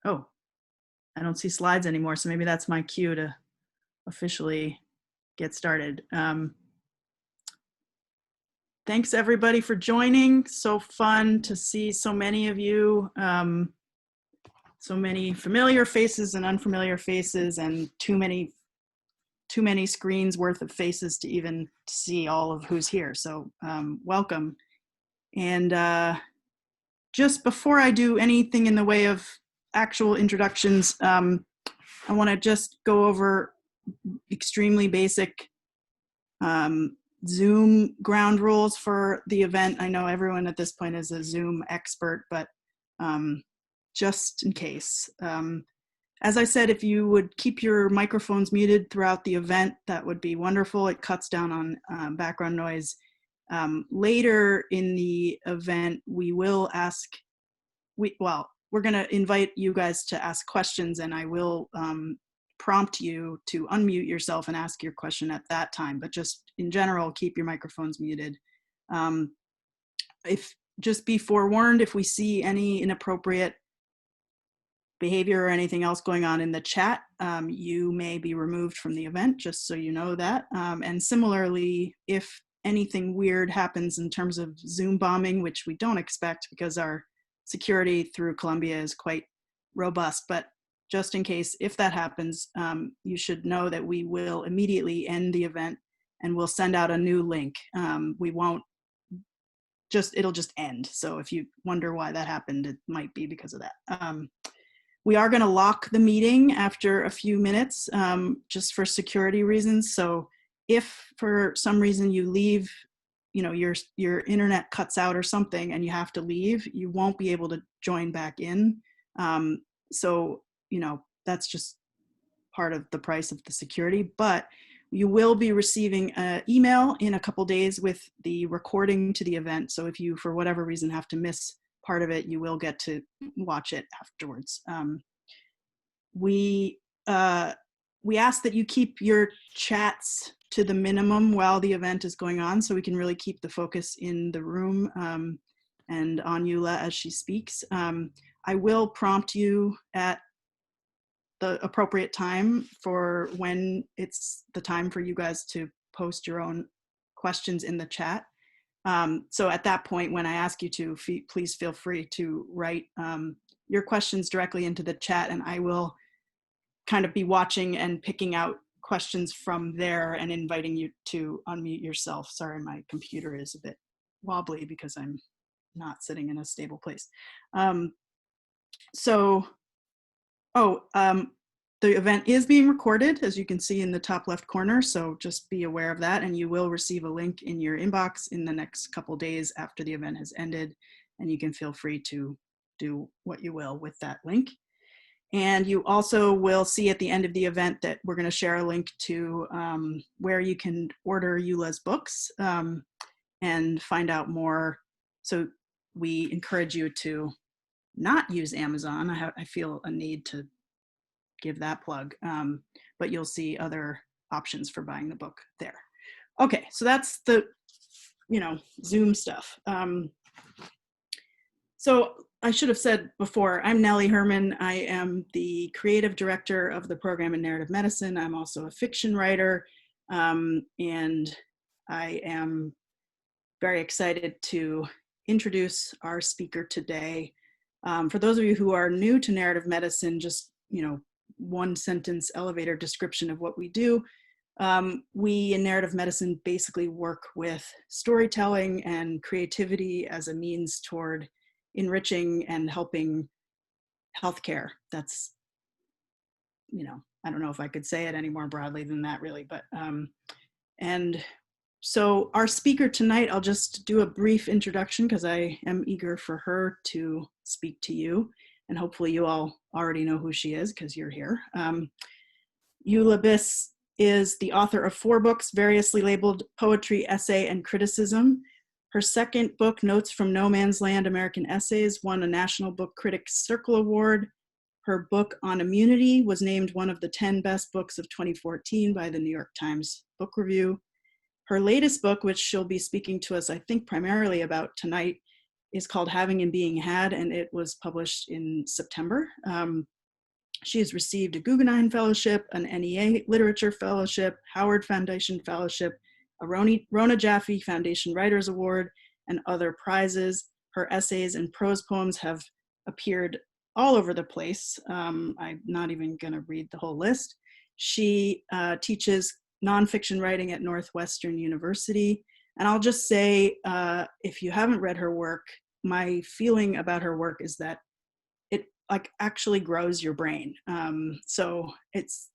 Oh, I don't see slides anymore, so maybe that's my cue to officially get started. Thanks everybody for joining. So fun to see so many of you. So many familiar faces and unfamiliar faces, and too many screens worth of faces to even see all of who's here. So welcome. And just before I do anything in the way of actual introductions, I want to just go over extremely basic Zoom ground rules for the event. I know everyone at this point is a Zoom expert, but just in case. As I said, if you would keep your microphones muted throughout the event, that would be wonderful. It cuts down on background noise. Later in the event, we will ask, we're going to invite you guys to ask questions, and I will prompt you to unmute yourself and ask your question at that time. But just in general, keep your microphones muted. Just be forewarned, if we see any inappropriate behavior or anything else going on in the chat, you may be removed from the event, just so you know that. And similarly, if anything weird happens in terms of Zoom bombing, which we don't expect because our security through Columbia is quite robust, but just in case, if that happens, you should know that we will immediately end the event and we'll send out a new link. We won't it'll just end. So if you wonder why that happened, it might be because of that. We are going to lock the meeting after a few minutes, just for security reasons. So if for some reason you leave, your internet cuts out or something and you have to leave, you won't be able to join back in. So, that's just part of the price of the security, but you will be receiving an email in a couple days with the recording to the event. So if you, for whatever reason, have to miss part of it, you will get to watch it afterwards. We ask that you keep your chats to the minimum while the event is going on, so we can really keep the focus in the room and on Eula as she speaks. I will prompt you at the appropriate time for when it's the time for you guys to post your own questions in the chat. So at that point, when I ask you to, please feel free to write your questions directly into the chat, and I will kind of be watching and picking out questions from there and inviting you to unmute yourself. Sorry, my computer is a bit wobbly because I'm not sitting in a stable place. The event is being recorded, as you can see in the top left corner, so just be aware of that, and you will receive a link in your inbox in the next couple days after the event has ended, and you can feel free to do what you will with that link. And you also will see at the end of the event that we're going to share a link to where you can order Eula's books and find out more. So we encourage you to not use Amazon. I feel a need to give that plug, but you'll see other options for buying the book there. Okay, so that's the Zoom stuff. So I should have said before, I'm Nellie Herman. I am the creative director of the program in narrative medicine. I'm also a fiction writer, and I am very excited to introduce our speaker today. For those of you who are new to narrative medicine, just one sentence elevator description of what we do. We in narrative medicine basically work with storytelling and creativity as a means toward enriching and helping healthcare. That's, I don't know if I could say it any more broadly than that really, but, and so our speaker tonight, I'll just do a brief introduction because I am eager for her to speak to you. And hopefully you all already know who she is because you're here. Eula Biss is the author of 4 books, variously labeled Poetry, Essay, and Criticism. Her second book, Notes from No Man's Land, American Essays, won a National Book Critics Circle Award. Her book on immunity was named one of the 10 best books of 2014 by the New York Times Book Review. Her latest book, which she'll be speaking to us, I think, primarily about tonight, is called Having and Being Had, and it was published in September. She has received a Guggenheim Fellowship, an NEA Literature Fellowship, Howard Foundation Fellowship, a Rona Jaffe Foundation Writers Award, and other prizes. Her essays and prose poems have appeared all over the place. I'm not even going to read the whole list. She teaches nonfiction writing at Northwestern University. And I'll just say, if you haven't read her work, my feeling about her work is that it like actually grows your brain. So that's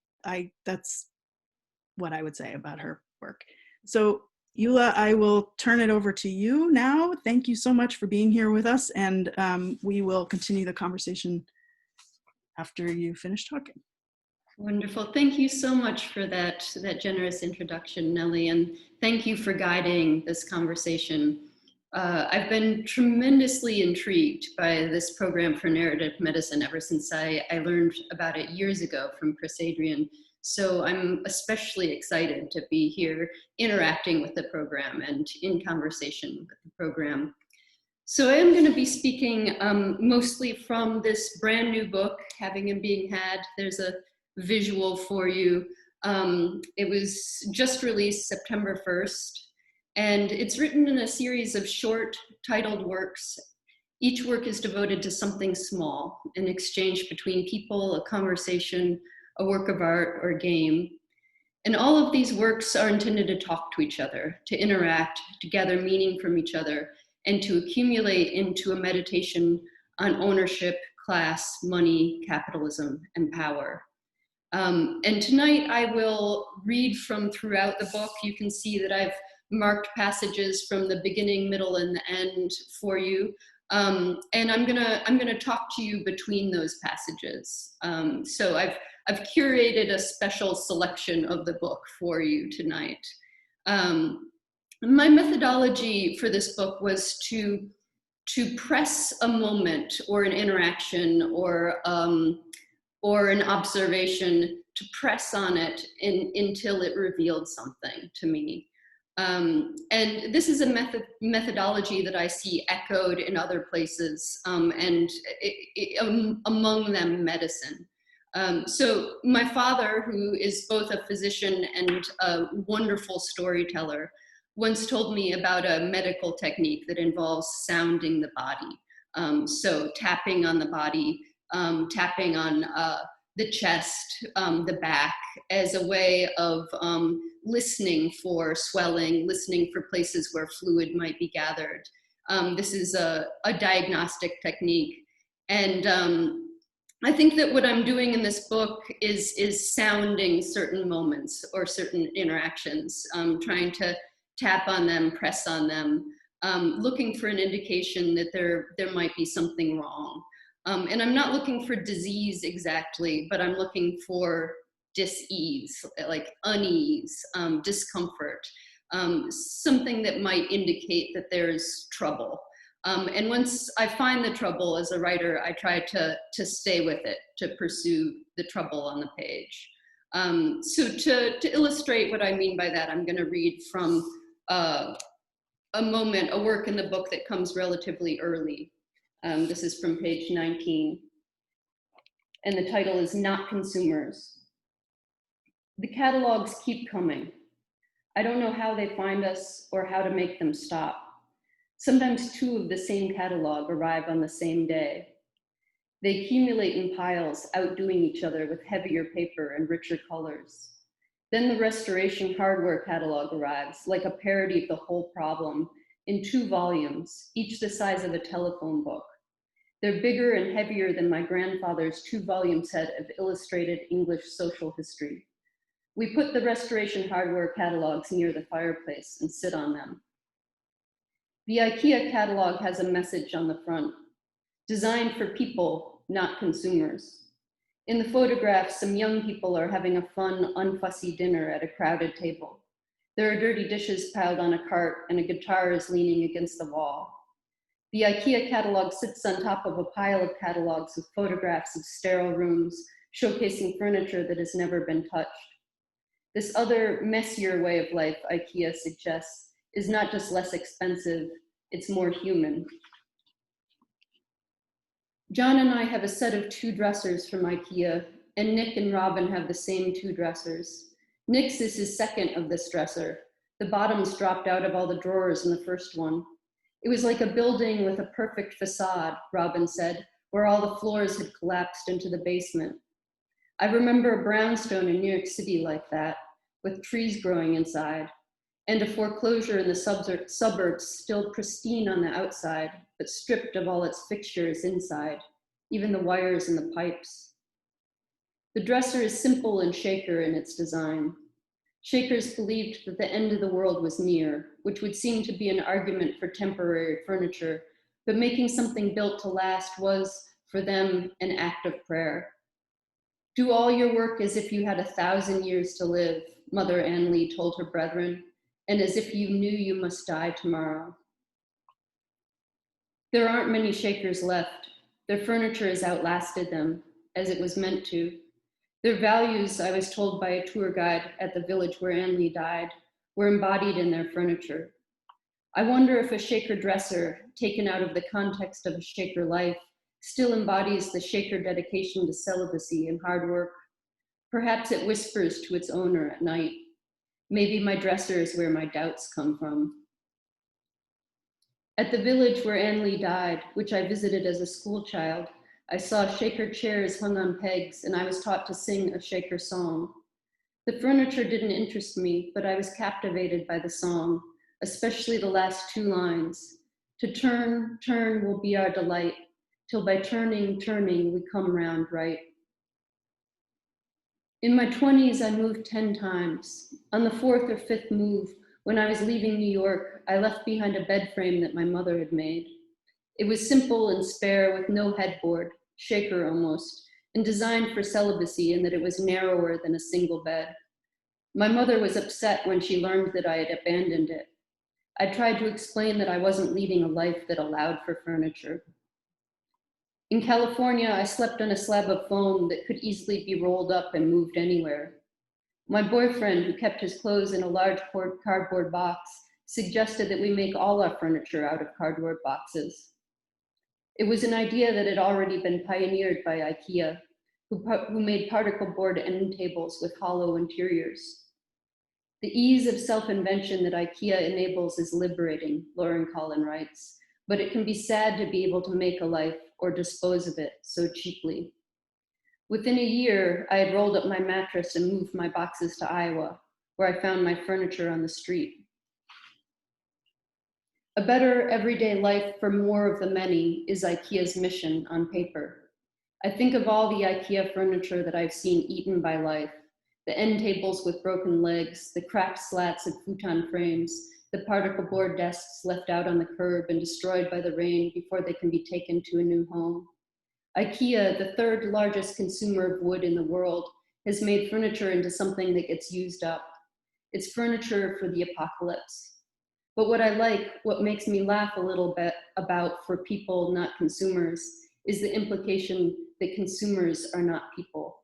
what I would say about her work. So Eula, I will turn it over to you now. Thank you so much for being here with us, and we will continue the conversation after you finish talking. Wonderful. Thank you so much for that generous introduction, Nellie, and thank you for guiding this conversation. I've been tremendously intrigued by this program for narrative medicine ever since I learned about it years ago from Chris Adrian. So I'm especially excited to be here interacting with the program and in conversation with the program. So I am going to be speaking mostly from this brand new book, Having and Being Had. There's a visual for you. It was just released September 1st, and it's written in a series of short titled works. Each work is devoted to something small, an exchange between people, a conversation, a work of art, or a game. And all of these works are intended to talk to each other, to interact, to gather meaning from each other, and to accumulate into a meditation on ownership, class, money, capitalism, and power. And tonight I will read from throughout the book. You can see that I've marked passages from the beginning, middle, and the end for you. And I'm gonna talk to you between those passages. So I've curated a special selection of the book for you tonight. My methodology for this book was to press a moment or an interaction or an observation, to press on it until it revealed something to me. And this is a methodology that I see echoed in other places, and among them medicine. So my father, who is both a physician and a wonderful storyteller, once told me about a medical technique that involves sounding the body. So tapping on the body, tapping on the chest, the back, as a way of listening for swelling, listening for places where fluid might be gathered. This is a diagnostic technique. And I think that what I'm doing in this book is sounding certain moments or certain interactions, trying to tap on them, press on them, looking for an indication that there might be something wrong. And I'm not looking for disease exactly, but I'm looking for dis-ease, like unease, discomfort, something that might indicate that there's trouble. And once I find the trouble as a writer, I try to stay with it, to pursue the trouble on the page. So to illustrate what I mean by that, I'm going to read from a work in the book that comes relatively early. This is from page 19, and the title is Not Consumers. The catalogs keep coming. I don't know how they find us or how to make them stop. Sometimes two of the same catalog arrive on the same day. They accumulate in piles, outdoing each other with heavier paper and richer colors. Then the restoration hardware catalog arrives, like a parody of The Whole Problem, in 2 volumes, each the size of a telephone book. They're bigger and heavier than my grandfather's 2-volume set of illustrated English social history. We put the restoration hardware catalogs near the fireplace and sit on them. The IKEA catalog has a message on the front, designed for people, not consumers. In the photograph, some young people are having a fun, unfussy dinner at a crowded table. There are dirty dishes piled on a cart and a guitar is leaning against the wall. The IKEA catalog sits on top of a pile of catalogs with photographs of sterile rooms, showcasing furniture that has never been touched. This other, messier way of life, IKEA suggests, is not just less expensive, it's more human. John and I have a set of 2 dressers from IKEA, and Nick and Robin have the same 2 dressers. Nick's is his second of this dresser. The bottoms dropped out of all the drawers in the first one. It was like a building with a perfect facade, Robin said, where all the floors had collapsed into the basement. I remember a brownstone in New York City like that, with trees growing inside, and a foreclosure in the suburbs still pristine on the outside, but stripped of all its fixtures inside, even the wires and the pipes. The dresser is simple and Shaker in its design. Shakers believed that the end of the world was near, which would seem to be an argument for temporary furniture, but making something built to last was, for them, an act of prayer. Do all your work as if you had 1,000 years to live, Mother Ann Lee told her brethren, and as if you knew you must die tomorrow. There aren't many Shakers left. Their furniture has outlasted them, as it was meant to. Their values, I was told by a tour guide at the village where Ann Lee died, were embodied in their furniture. I wonder if a Shaker dresser, taken out of the context of a Shaker life, still embodies the Shaker dedication to celibacy and hard work. Perhaps it whispers to its owner at night, maybe my dresser is where my doubts come from. At the village where Ann Lee died, which I visited as a school child, I saw Shaker chairs hung on pegs, and I was taught to sing a Shaker song. The furniture didn't interest me, but I was captivated by the song, especially the last 2 lines. To turn, turn will be our delight, till by turning, turning, we come round right. In my 20s, I moved 10 times. On the 4th or 5th move, when I was leaving New York, I left behind a bed frame that my mother had made. It was simple and spare with no headboard, Shaker almost, and designed for celibacy in that it was narrower than a single bed. My mother was upset when she learned that I had abandoned it. I tried to explain that I wasn't leading a life that allowed for furniture. In California, I slept on a slab of foam that could easily be rolled up and moved anywhere. My boyfriend, who kept his clothes in a large cardboard box, suggested that we make all our furniture out of cardboard boxes. It was an idea that had already been pioneered by IKEA, who made particle board end tables with hollow interiors. The ease of self-invention that IKEA enables is liberating, Lauren Collin writes, but it can be sad to be able to make a life or dispose of it so cheaply. Within a year, I had rolled up my mattress and moved my boxes to Iowa, where I found my furniture on the street. A better everyday life for more of the many is IKEA's mission on paper. I think of all the IKEA furniture that I've seen eaten by life, the end tables with broken legs, the cracked slats of futon frames, the particle board desks left out on the curb and destroyed by the rain before they can be taken to a new home. IKEA, the 3rd largest consumer of wood in the world, has made furniture into something that gets used up. It's furniture for the apocalypse. But what makes me laugh a little bit about for people, not consumers, is the implication that consumers are not people.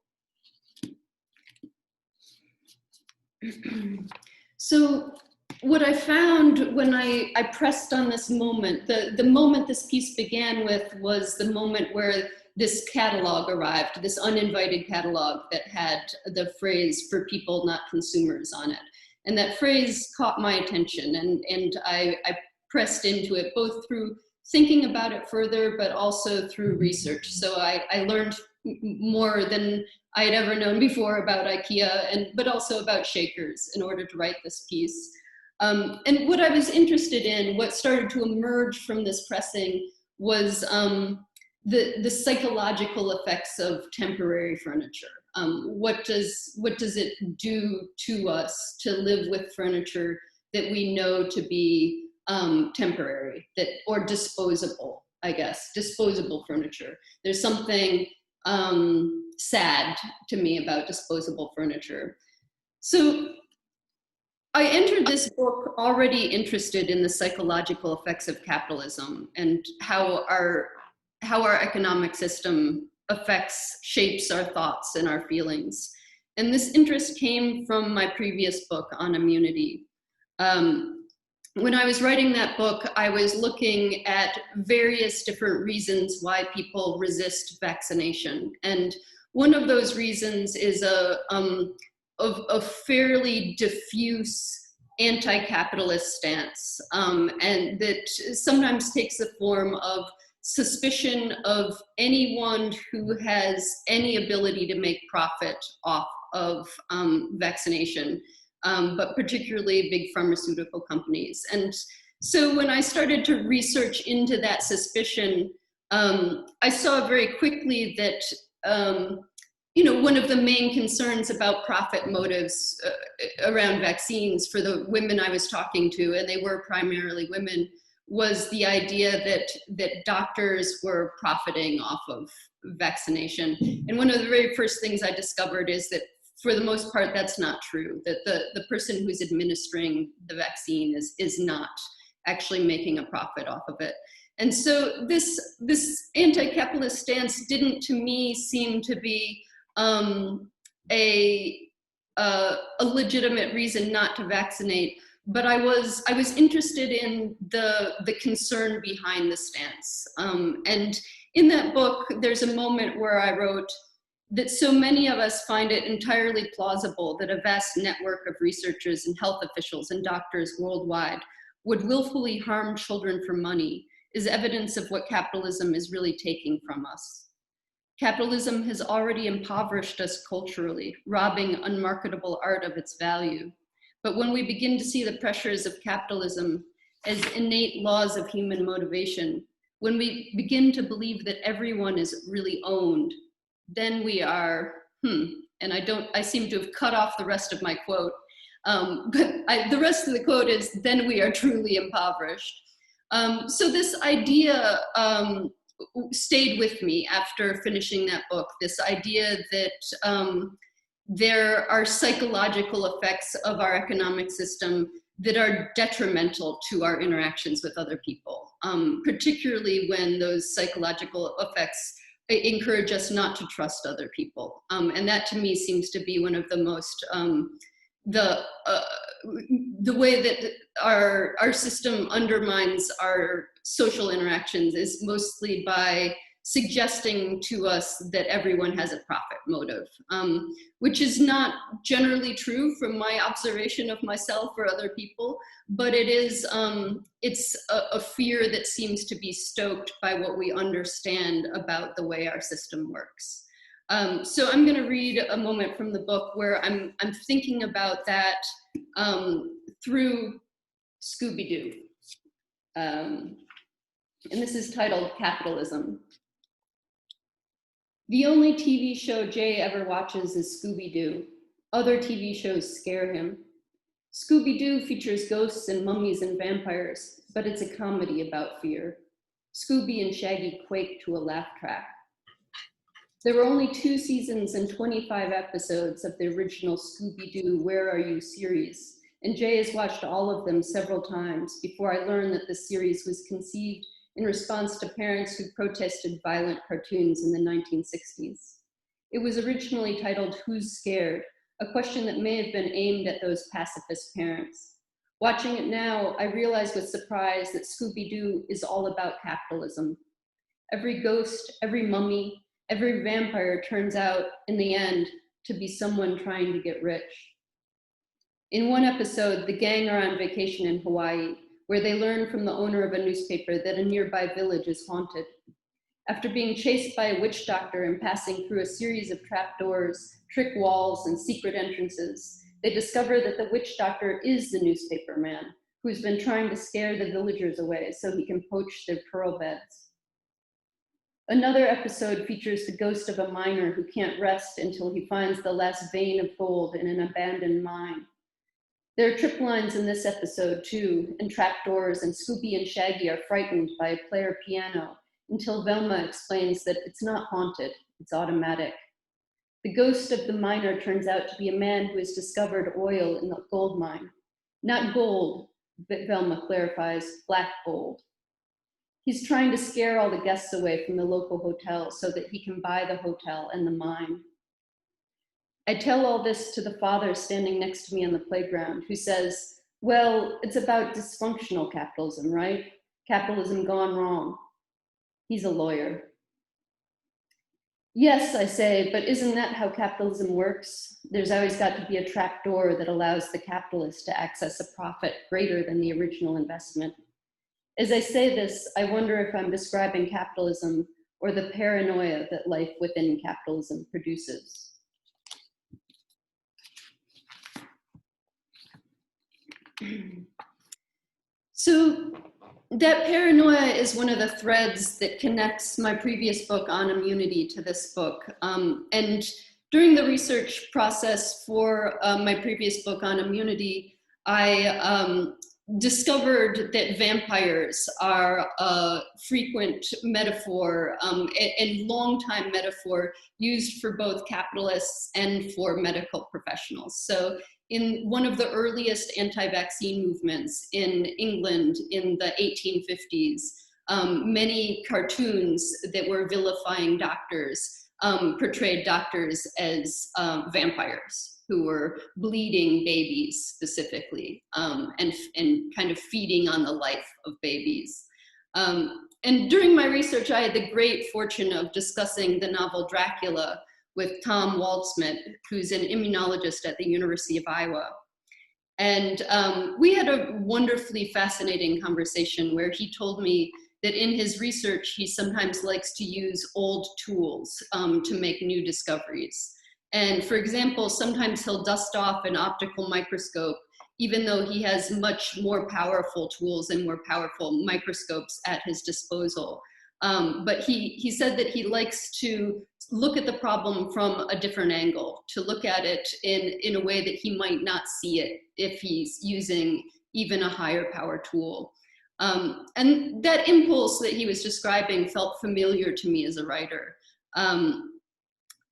So what I found when I pressed on this moment, the moment this piece began with was the moment where this catalog arrived, this uninvited catalog that had the phrase "for people, not consumers" on it. And that phrase caught my attention, and I pressed into it both through thinking about it further, but also through research. So I learned more than I had ever known before about IKEA, but also about Shakers in order to write this piece. And what I was interested in, what started to emerge from this pressing was the psychological effects of temporary furniture. What does it do to us to live with furniture that we know to be temporary, or disposable, I guess, disposable furniture? There's something sad to me about disposable furniture. So I entered this book already interested in the psychological effects of capitalism and how our economic system shapes our thoughts and our feelings. And this interest came from my previous book on immunity. when I was writing that book, I was looking at various different reasons why people resist vaccination. And one of those reasons is a fairly diffuse anti-capitalist stance, and that sometimes takes the form of suspicion of anyone who has any ability to make profit off of vaccination, but particularly big pharmaceutical companies. And so when I started to research into that suspicion, I saw very quickly that one of the main concerns about profit motives around vaccines for the women I was talking to, and they were primarily women, was the idea that doctors were profiting off of vaccination. And one of the very first things I discovered is that for the most part, that's not true, that the person who's administering the vaccine is not actually making a profit off of it. And so this anti-capitalist stance didn't, to me, seem to be a legitimate reason not to vaccinate, but I was interested in the concern behind the stance. And in that book, there's a moment where I wrote that so many of us find it entirely plausible that a vast network of researchers and health officials and doctors worldwide would willfully harm children for money is evidence of what capitalism is really taking from us. Capitalism has already impoverished us culturally, robbing unmarketable art of its value. But when we begin to see the pressures of capitalism as innate laws of human motivation, when we begin to believe that everyone is really owned, then we are, and I seem to have cut off the rest of my quote, but the rest of the quote is, then we are truly impoverished. So this idea stayed with me after finishing that book, this idea that there are psychological effects of our economic system that are detrimental to our interactions with other people, particularly when those psychological effects encourage us not to trust other people. And that to me seems to be one of the most, the way that our system undermines our social interactions is mostly by suggesting to us that everyone has a profit motive, which is not generally true from my observation of myself or other people, but it is, it's a fear that seems to be stoked by what we understand about the way our system works. So I'm going to read a moment from the book where I'm thinking about that through Scooby-Doo. And this is titled Capitalism. The only TV show Jay ever watches is Scooby-Doo. Other TV shows scare him. Scooby-Doo features ghosts and mummies and vampires, but it's a comedy about fear. Scooby and Shaggy quake to a laugh track. There were only 2 seasons and 25 episodes of the original Scooby-Doo Where Are You series, and Jay has watched all of them several times before I learned that the series was conceived in response to parents who protested violent cartoons in the 1960s. It was originally titled Who's Scared?, a question that may have been aimed at those pacifist parents. Watching it now, I realize with surprise that Scooby-Doo is all about capitalism. Every ghost, every mummy, every vampire turns out, in the end, to be someone trying to get rich. In one episode, the gang are on vacation in Hawaii, where they learn from the owner of a newspaper that a nearby village is haunted. After being chased by a witch doctor and passing through a series of trapdoors, trick walls, and secret entrances, they discover that the witch doctor is the newspaper man, who's been trying to scare the villagers away so he can poach their pearl beds. Another episode features the ghost of a miner who can't rest until he finds the last vein of gold in an abandoned mine. There are trip lines in this episode too, and trapdoors, and Scooby and Shaggy are frightened by a player piano until Velma explains that it's not haunted, it's automatic. The ghost of the miner turns out to be a man who has discovered oil in the gold mine. Not gold, but Velma clarifies, black gold. He's trying to scare all the guests away from the local hotel so that he can buy the hotel and the mine. I tell all this to the father standing next to me on the playground, who says, Well, it's about dysfunctional capitalism, right? Capitalism gone wrong. He's a lawyer. Yes, I say, but isn't that how capitalism works? There's always got to be a trapdoor that allows the capitalist to access a profit greater than the original investment. As I say this, I wonder if I'm describing capitalism or the paranoia that life within capitalism produces. So that paranoia is one of the threads that connects my previous book on immunity to this book. And during the research process for my previous book on immunity, I discovered that vampires are a frequent metaphor and long-time metaphor used for both capitalists and for medical professionals. So in one of the earliest anti-vaccine movements in England in the 1850s, many cartoons that were vilifying doctors portrayed doctors as vampires who were bleeding babies specifically, and kind of feeding on the life of babies. And during my research, I had the great fortune of discussing the novel Dracula with Tom Waldschmidt, who's an immunologist at the University of Iowa. And we had a wonderfully fascinating conversation where he told me that in his research, he sometimes likes to use old tools to make new discoveries. And for example, sometimes he'll dust off an optical microscope, even though he has much more powerful tools and more powerful microscopes at his disposal. But he said that he likes to look at the problem from a different angle, to look at it in a way that he might not see it if he's using even a higher power tool. And that impulse that he was describing felt familiar to me as a writer.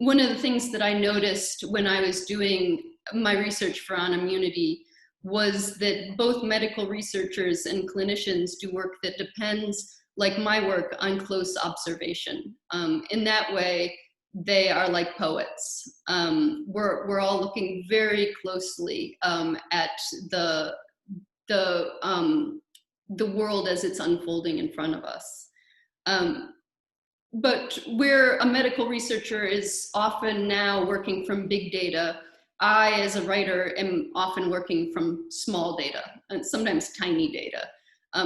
One of the things that I noticed when I was doing my research for On Immunity was that both medical researchers and clinicians do work that depends, like my work, on close observation. In that way, they are like poets. We're all looking very closely at the world as it's unfolding in front of us. But where a medical researcher is often now working from big data, I, as a writer, am often working from small data, and sometimes tiny data.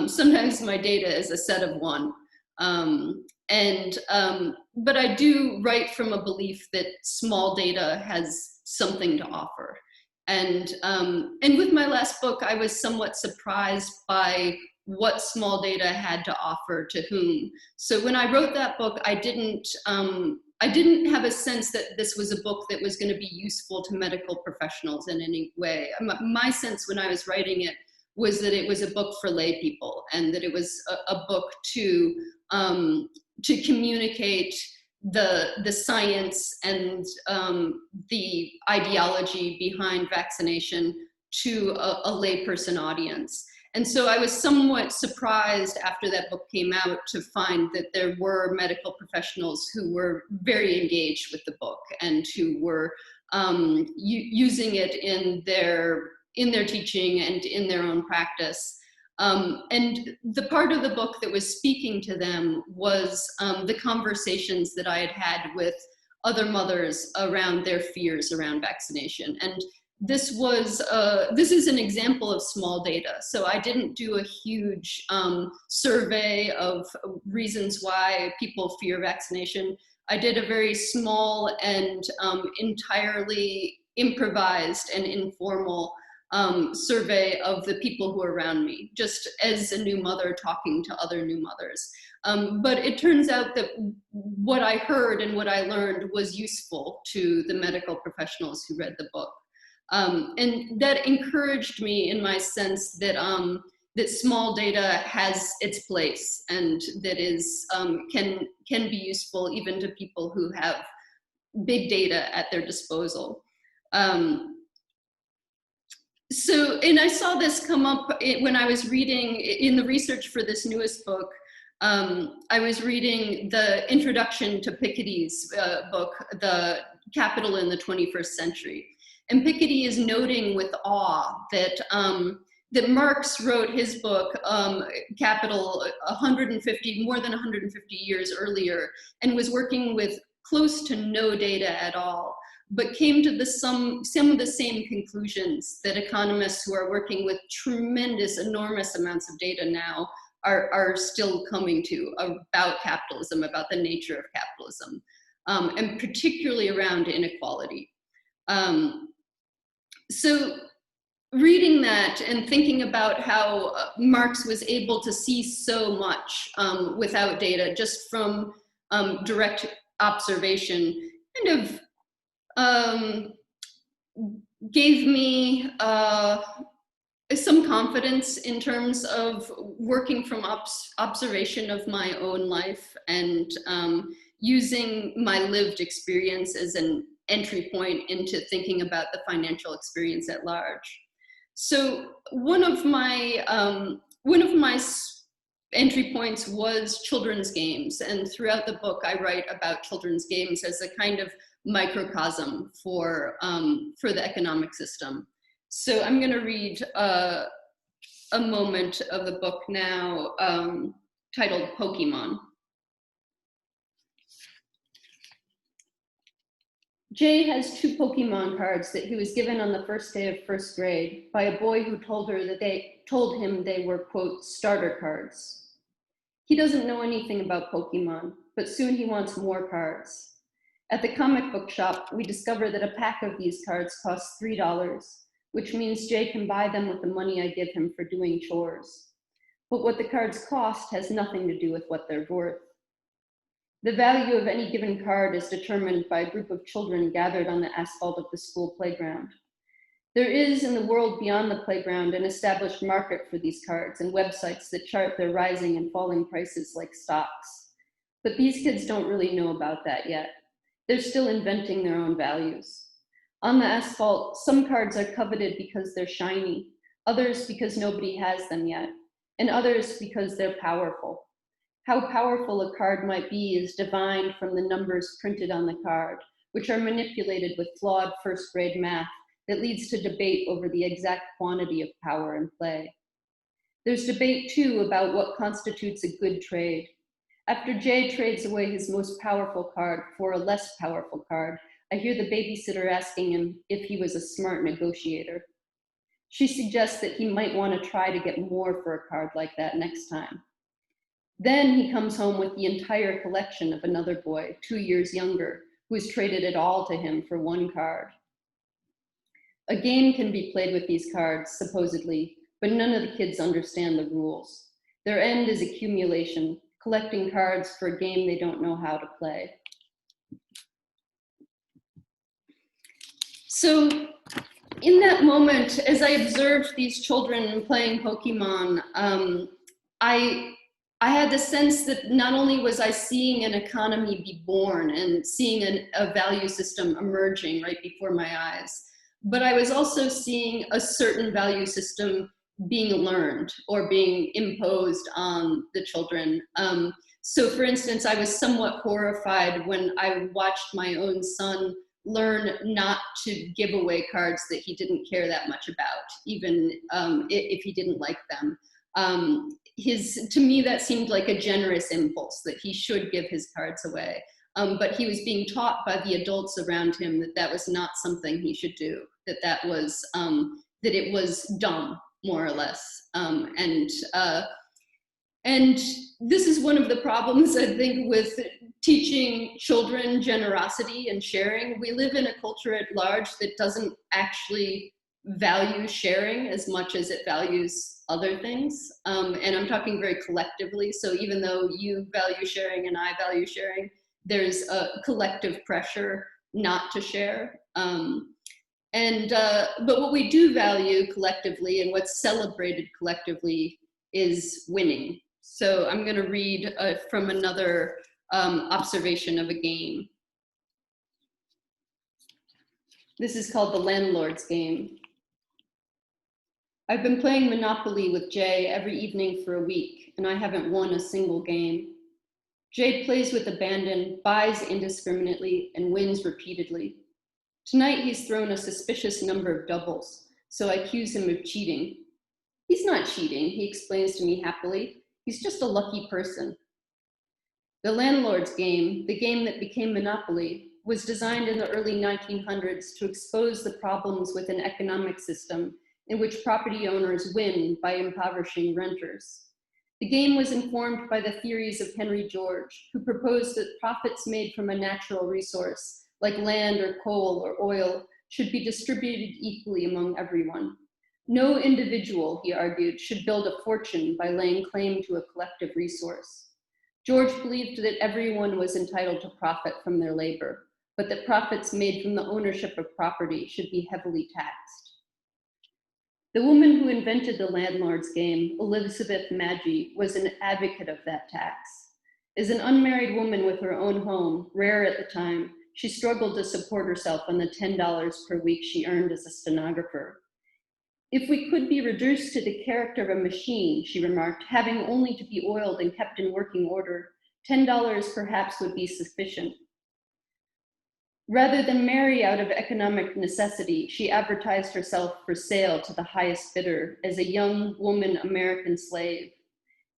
Sometimes my data is a set of one. But I do write from a belief that small data has something to offer. And with my last book, I was somewhat surprised by what small data had to offer to whom. So when I wrote that book, I didn't have a sense that this was a book that was going to be useful to medical professionals in any way. My sense when I was writing it was that it was a book for lay people, and that it was a book to communicate the science and the ideology behind vaccination to a layperson audience. And so I was somewhat surprised after that book came out to find that there were medical professionals who were very engaged with the book and who were using it in their teaching and in their own practice. And the part of the book that was speaking to them was the conversations that I had had with other mothers around their fears around vaccination. And this is an example of small data. So I didn't do a huge survey of reasons why people fear vaccination. I did a very small and entirely improvised and informal survey of the people who are around me, just as a new mother talking to other new mothers. But it turns out that what I heard and what I learned was useful to the medical professionals who read the book. And that encouraged me in my sense that that small data has its place, and that is can be useful even to people who have big data at their disposal. So, and I saw this come up when I was reading in the research for this newest book. I was reading the introduction to Piketty's book, The Capital in the 21st Century. And Piketty is noting with awe that that Marx wrote his book, Capital, more than 150 years earlier, and was working with close to no data at all, but came to some of the same conclusions that economists who are working with tremendous, enormous amounts of data now are still coming to about capitalism, about the nature of capitalism, and particularly around inequality. So reading that and thinking about how Marx was able to see so much without data, just from direct observation, kind of gave me some confidence in terms of working from observation of my own life and using my lived experience as an entry point into thinking about the financial experience at large. So one of my entry points was children's games, and throughout the book I write about children's games as a kind of microcosm for the economic system. So I'm going to read a moment of the book now, titled Pokemon. Jay has 2 Pokemon cards that he was given on the first day of first grade by a boy who told him they were, quote, starter cards. He doesn't know anything about Pokemon, but soon he wants more cards. At the comic book shop, we discover that a pack of these cards costs $3, which means Jay can buy them with the money I give him for doing chores. But what the cards cost has nothing to do with what they're worth. The value of any given card is determined by a group of children gathered on the asphalt of the school playground. There is, in the world beyond the playground, an established market for these cards and websites that chart their rising and falling prices like stocks. But these kids don't really know about that yet. They're still inventing their own values. On the asphalt, some cards are coveted because they're shiny, others because nobody has them yet, and others because they're powerful. How powerful a card might be is divined from the numbers printed on the card, which are manipulated with flawed first-grade math that leads to debate over the exact quantity of power in play. There's debate, too, about what constitutes a good trade. After Jay trades away his most powerful card for a less powerful card, I hear the babysitter asking him if he was a smart negotiator. She suggests that he might want to try to get more for a card like that next time. Then he comes home with the entire collection of another boy, 2 years younger, who has traded it all to him for 1 card. A game can be played with these cards, supposedly, but none of the kids understand the rules. Their end is accumulation, collecting cards for a game they don't know how to play. So in that moment, as I observed these children playing Pokemon, I had the sense that not only was I seeing an economy be born and seeing a value system emerging right before my eyes, but I was also seeing a certain value system being learned or being imposed on the children. So for instance, I was somewhat horrified when I watched my own son learn not to give away cards that he didn't care that much about, even if he didn't like them. To me, that seemed like a generous impulse that he should give his cards away. But he was being taught by the adults around him that that was not something he should do, that it was dumb, more or less. And this is one of the problems, I think, with teaching children generosity and sharing. We live in a culture at large that doesn't actually value sharing as much as it values other things. And I'm talking very collectively. So even though you value sharing and I value sharing, there's a collective pressure not to share. But what we do value collectively and what's celebrated collectively is winning. So I'm going to read from another observation of a game. This is called the Landlord's Game. I've been playing Monopoly with Jay every evening for a week, and I haven't won a single game. Jay plays with abandon, buys indiscriminately, and wins repeatedly. Tonight he's thrown a suspicious number of doubles, so I accuse him of cheating. He's not cheating, he explains to me happily. He's just a lucky person. The landlord's game, the game that became Monopoly, was designed in the early 1900s to expose the problems with an economic system in which property owners win by impoverishing renters. The game was informed by the theories of Henry George, who proposed that profits made from a natural resource, like land or coal or oil, should be distributed equally among everyone. No individual, he argued, should build a fortune by laying claim to a collective resource. George believed that everyone was entitled to profit from their labor, but that profits made from the ownership of property should be heavily taxed. The woman who invented the landlord's game, Elizabeth Magie, was an advocate of that tax. As an unmarried woman with her own home, rare at the time, she struggled to support herself on the $10 per week she earned as a stenographer. If we could be reduced to the character of a machine, she remarked, having only to be oiled and kept in working order, $10 perhaps would be sufficient. Rather than marry out of economic necessity, she advertised herself for sale to the highest bidder as a young woman American slave.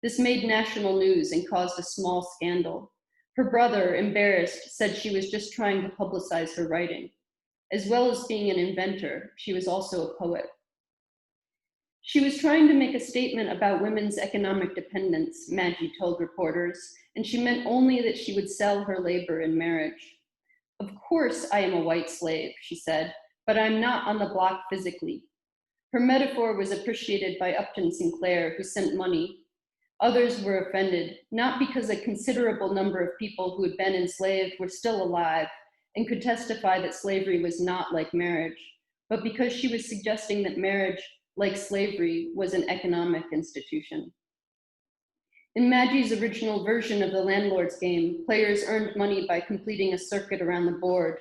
This made national news and caused a small scandal. Her brother, embarrassed, said she was just trying to publicize her writing. As well as being an inventor, she was also a poet. She was trying to make a statement about women's economic dependence, Magie told reporters, and she meant only that she would sell her labor in marriage. Of course I am a white slave, she said, but I'm not on the block physically. Her metaphor was appreciated by Upton Sinclair, who sent money. Others were offended, not because a considerable number of people who had been enslaved were still alive and could testify that slavery was not like marriage, but because she was suggesting that marriage, like slavery, was an economic institution. In Magie's original version of the landlord's game, players earned money by completing a circuit around the board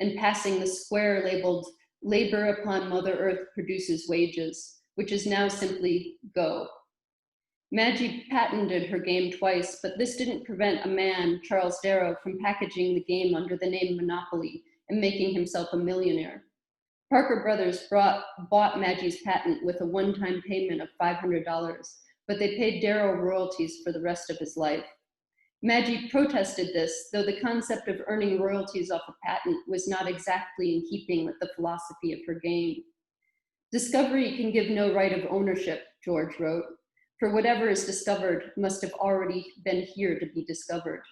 and passing the square labeled "Labor upon Mother Earth produces wages," which is now simply "Go." Magie patented her game twice, but this didn't prevent a man, Charles Darrow, from packaging the game under the name Monopoly and making himself a millionaire. Parker Brothers bought Magie's patent with a one-time payment of $500, but they paid Darrow royalties for the rest of his life. Magie protested this, though the concept of earning royalties off a patent was not exactly in keeping with the philosophy of her game. Discovery can give no right of ownership, George wrote, for whatever is discovered must have already been here to be discovered.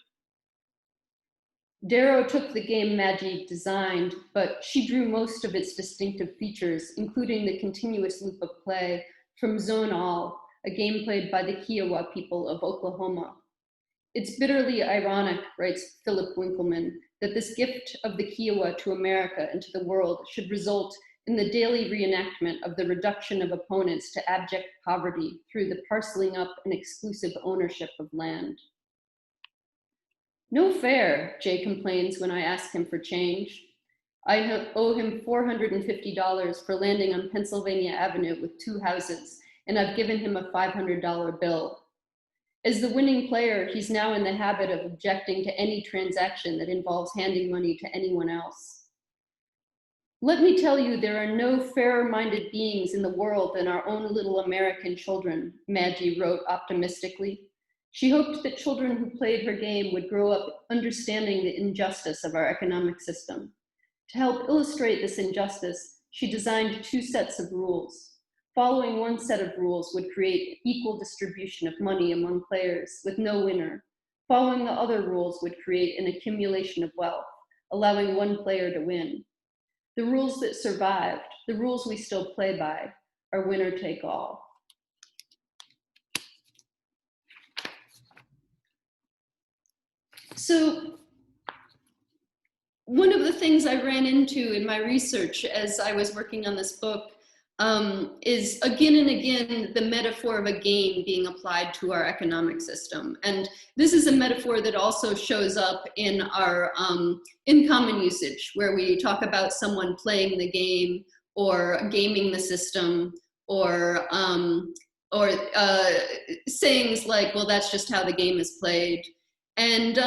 Darrow took the game Magie designed, but she drew most of its distinctive features, including the continuous loop of play, from Zone All, a game played by the Kiowa people of Oklahoma. It's bitterly ironic, writes Philip Winkleman, that this gift of the Kiowa to America and to the world should result in the daily reenactment of the reduction of opponents to abject poverty through the parceling up and exclusive ownership of land. No fair, Jay complains when I ask him for change. I owe him $450 for landing on Pennsylvania Avenue with 2 houses, and I've given him a $500 bill. As the winning player, he's now in the habit of objecting to any transaction that involves handing money to anyone else. Let me tell you, there are no fairer-minded beings in the world than our own little American children, Magie wrote optimistically. She hoped that children who played her game would grow up understanding the injustice of our economic system. To help illustrate this injustice, she designed 2 sets of rules. Following one set of rules would create equal distribution of money among players with no winner. Following the other rules would create an accumulation of wealth, allowing one player to win. The rules that survived, the rules we still play by, are winner take all. So one of the things I ran into in my research as I was working on this book is again and again the metaphor of a game being applied to our economic system. And this is a metaphor that also shows up in our in common usage, where we talk about someone playing the game or gaming the system, or sayings like, well, that's just how the game is played. And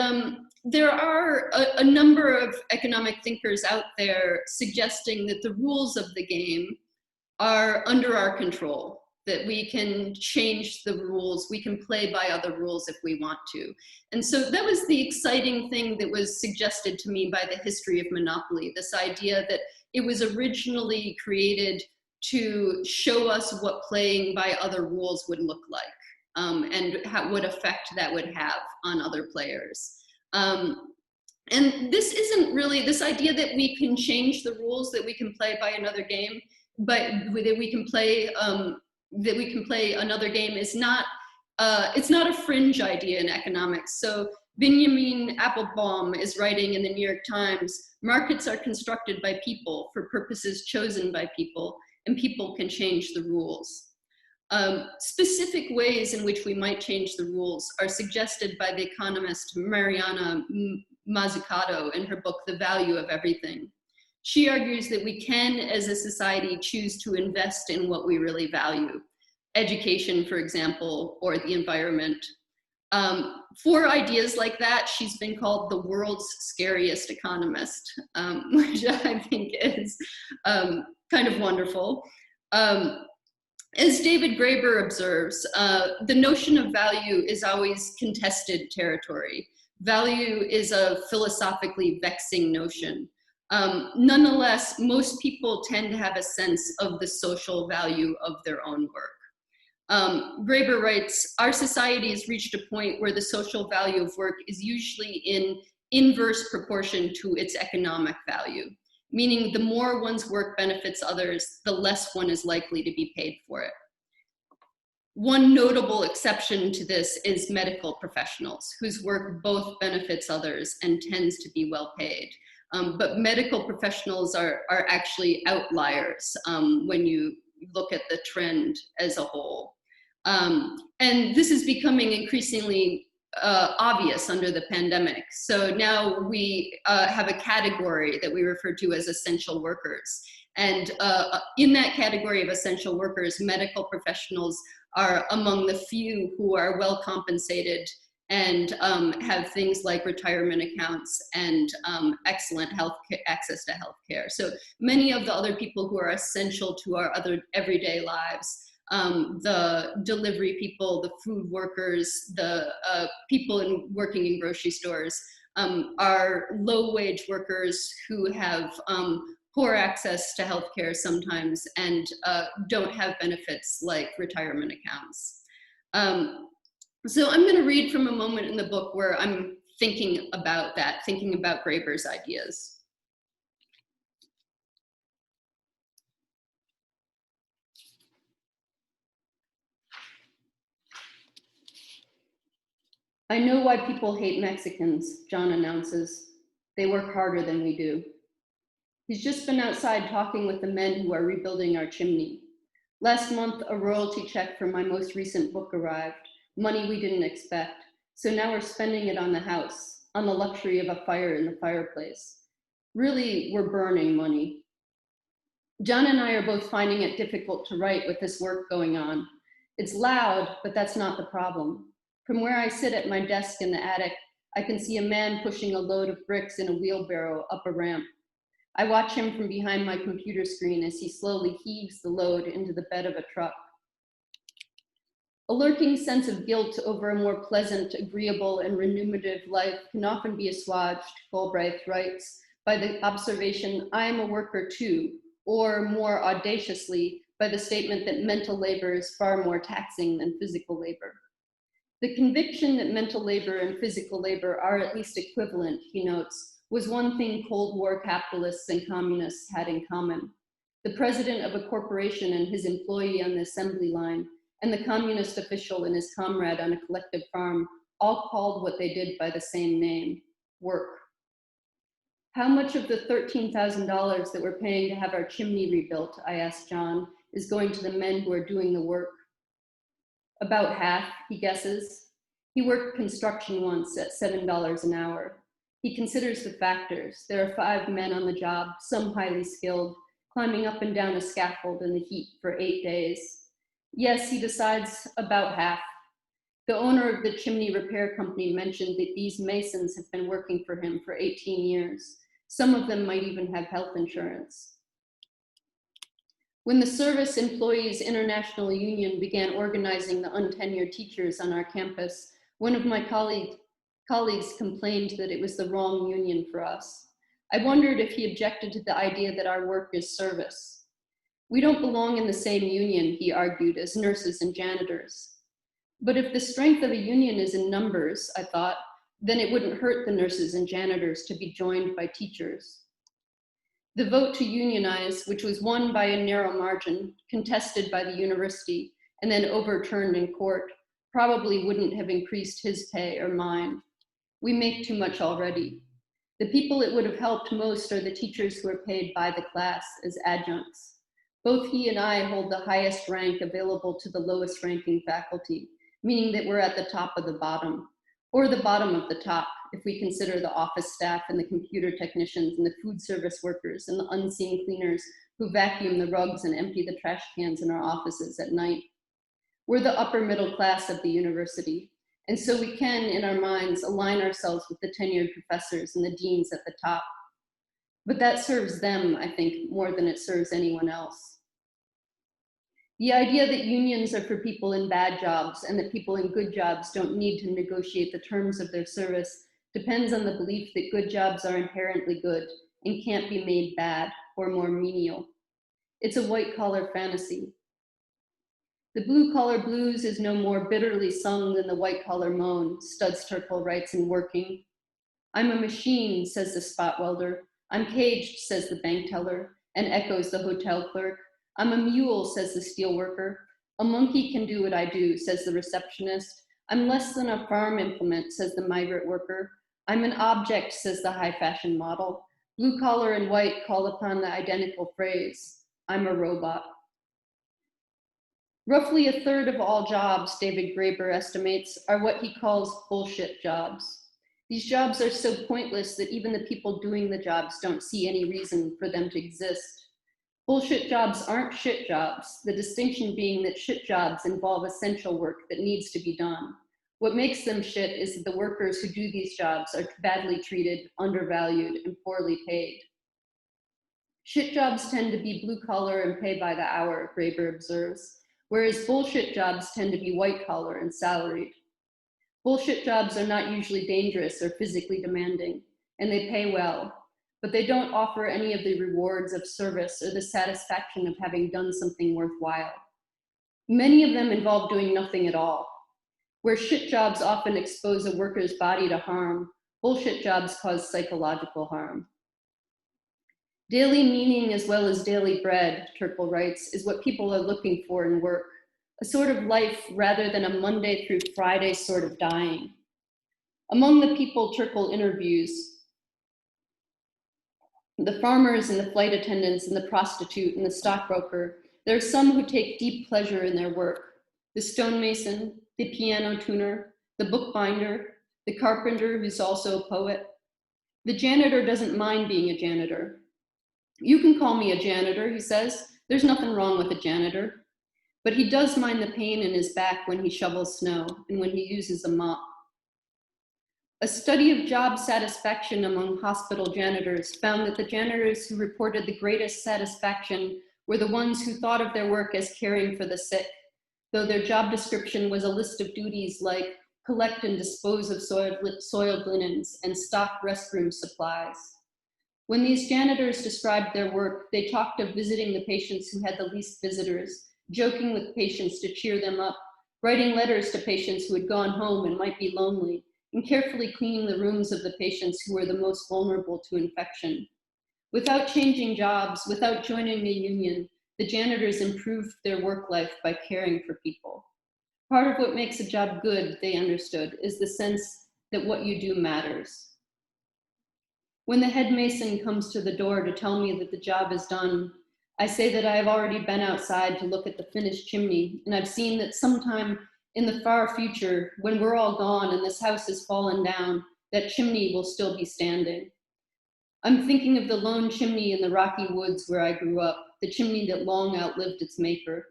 there are a number of economic thinkers out there suggesting that the rules of the game are under our control. that we can change the rules, we can play by other rules if we want to. And so that was the exciting thing that was suggested to me by the history of monopoly, this idea that it was originally created to show us what playing by other rules would look like, and what effect that would have on other players. And this isn't really, this idea that we can change the rules, that we can play by another game, but that we can play another game is not, it's not a fringe idea in economics. So Benjamin Applebaum is writing in the New York Times, markets are constructed by people for purposes chosen by people, and people can change the rules. Specific ways in which we might change the rules are suggested by the economist Mariana Mazzucato in her book, The Value of Everything. She argues that we can, as a society, choose to invest in what we really value. Education, for example, or the environment. For ideas like that, she's been called the world's scariest economist, which I think is kind of wonderful. As David Graeber observes, the notion of value is always contested territory. Value is a philosophically vexing notion. Nonetheless, most people tend to have a sense of the social value of their own work. Graeber writes, our society has reached a point where the social value of work is usually in inverse proportion to its economic value, meaning the more one's work benefits others, the less one is likely to be paid for it. One notable exception to this is medical professionals, whose work both benefits others and tends to be well paid. But medical professionals are actually outliers when you look at the trend as a whole. And this is becoming increasingly obvious under the pandemic. So now we have a category that we refer to as essential workers. And in that category of essential workers, medical professionals are among the few who are well compensated and have things like retirement accounts and excellent access to healthcare. So many of the other people who are essential to our other everyday lives, the delivery people, the food workers, the people working in grocery stores, are low-wage workers who have poor access to healthcare sometimes and don't have benefits like retirement accounts. So I'm going to read from a moment in the book where I'm thinking about that, thinking about Graeber's ideas. I know why people hate Mexicans, John announces. They work harder than we do. He's just been outside talking with the men who are rebuilding our chimney. Last month, a royalty check for my most recent book arrived, money we didn't expect. So now we're spending it on the house, on the luxury of a fire in the fireplace. Really, we're burning money. John and I are both finding it difficult to write with this work going on. It's loud, but that's not the problem. From where I sit at my desk in the attic, I can see a man pushing a load of bricks in a wheelbarrow up a ramp. I watch him from behind my computer screen as he slowly heaves the load into the bed of a truck. A lurking sense of guilt over a more pleasant, agreeable, and remunerative life can often be assuaged, Galbraith writes, by the observation, I am a worker too, or more audaciously, by the statement that mental labor is far more taxing than physical labor. The conviction that mental labor and physical labor are at least equivalent, he notes, was one thing Cold War capitalists and communists had in common. The president of a corporation and his employee on the assembly line, and the communist official and his comrade on a collective farm, all called what they did by the same name, work. How much of the $13,000 that we're paying to have our chimney rebuilt, I asked John, is going to the men who are doing the work? About half, he guesses. He worked construction once at $7 an hour. He considers the factors. There are 5 men on the job, some highly skilled, climbing up and down a scaffold in the heat for 8 days. Yes, he decides, about half. The owner of the chimney repair company mentioned that these masons have been working for him for 18 years. Some of them might even have health insurance. When the Service Employees International Union began organizing the untenured teachers on our campus, one of my colleagues complained that it was the wrong union for us. I wondered if he objected to the idea that our work is service. We don't belong in the same union, he argued, as nurses and janitors. But if the strength of a union is in numbers, I thought, then it wouldn't hurt the nurses and janitors to be joined by teachers. The vote to unionize, which was won by a narrow margin, contested by the university, and then overturned in court, probably wouldn't have increased his pay or mine. We make too much already. The people it would have helped most are the teachers who are paid by the class as adjuncts. Both he and I hold the highest rank available to the lowest ranking faculty, meaning that we're at the top of the bottom, or the bottom of the top, if we consider the office staff and the computer technicians and the food service workers and the unseen cleaners who vacuum the rugs and empty the trash cans in our offices at night. We're the upper middle class of the university, and so we can, in our minds, align ourselves with the tenured professors and the deans at the top. But that serves them, I think, more than it serves anyone else. The idea that unions are for people in bad jobs and that people in good jobs don't need to negotiate the terms of their service depends on the belief that good jobs are inherently good and can't be made bad or more menial. It's a white-collar fantasy. The blue-collar blues is no more bitterly sung than the white-collar moan, Studs Terkel writes in Working. I'm a machine, says the spot welder. I'm caged, says the bank teller, and echoes the hotel clerk. I'm a mule, says the steel worker. A monkey can do what I do, says the receptionist. I'm less than a farm implement, says the migrant worker. I'm an object, says the high fashion model. Blue collar and white call upon the identical phrase, I'm a robot. Roughly a third of all jobs, David Graeber estimates, are what he calls bullshit jobs. These jobs are so pointless that even the people doing the jobs don't see any reason for them to exist. Bullshit jobs aren't shit jobs, the distinction being that shit jobs involve essential work that needs to be done. What makes them shit is that the workers who do these jobs are badly treated, undervalued, and poorly paid. Shit jobs tend to be blue collar and pay by the hour, Graeber observes, whereas bullshit jobs tend to be white collar and salaried. Bullshit jobs are not usually dangerous or physically demanding, and they pay well, but they don't offer any of the rewards of service or the satisfaction of having done something worthwhile. Many of them involve doing nothing at all. Where shit jobs often expose a worker's body to harm, bullshit jobs cause psychological harm. Daily meaning as well as daily bread, Terkel writes, is what people are looking for in work, a sort of life rather than a Monday through Friday sort of dying. Among the people Terkel interviews, the farmers and the flight attendants and the prostitute and the stockbroker, there are some who take deep pleasure in their work. The stonemason, the piano tuner, the bookbinder, the carpenter who's also a poet. The janitor doesn't mind being a janitor. You can call me a janitor, he says. There's nothing wrong with a janitor. But he does mind the pain in his back when he shovels snow and when he uses a mop. A study of job satisfaction among hospital janitors found that the janitors who reported the greatest satisfaction were the ones who thought of their work as caring for the sick, though their job description was a list of duties like collect and dispose of soiled linens and stock restroom supplies. When these janitors described their work, they talked of visiting the patients who had the least visitors, joking with patients to cheer them up, writing letters to patients who had gone home and might be lonely, and carefully cleaning the rooms of the patients who were the most vulnerable to infection. Without changing jobs, without joining a union, the janitors improved their work life by caring for people. Part of what makes a job good, they understood, is the sense that what you do matters. When the head mason comes to the door to tell me that the job is done, I say that I have already been outside to look at the finished chimney, and I've seen that sometime in the far future, when we're all gone and this house has fallen down, that chimney will still be standing. I'm thinking of the lone chimney in the rocky woods where I grew up, the chimney that long outlived its maker.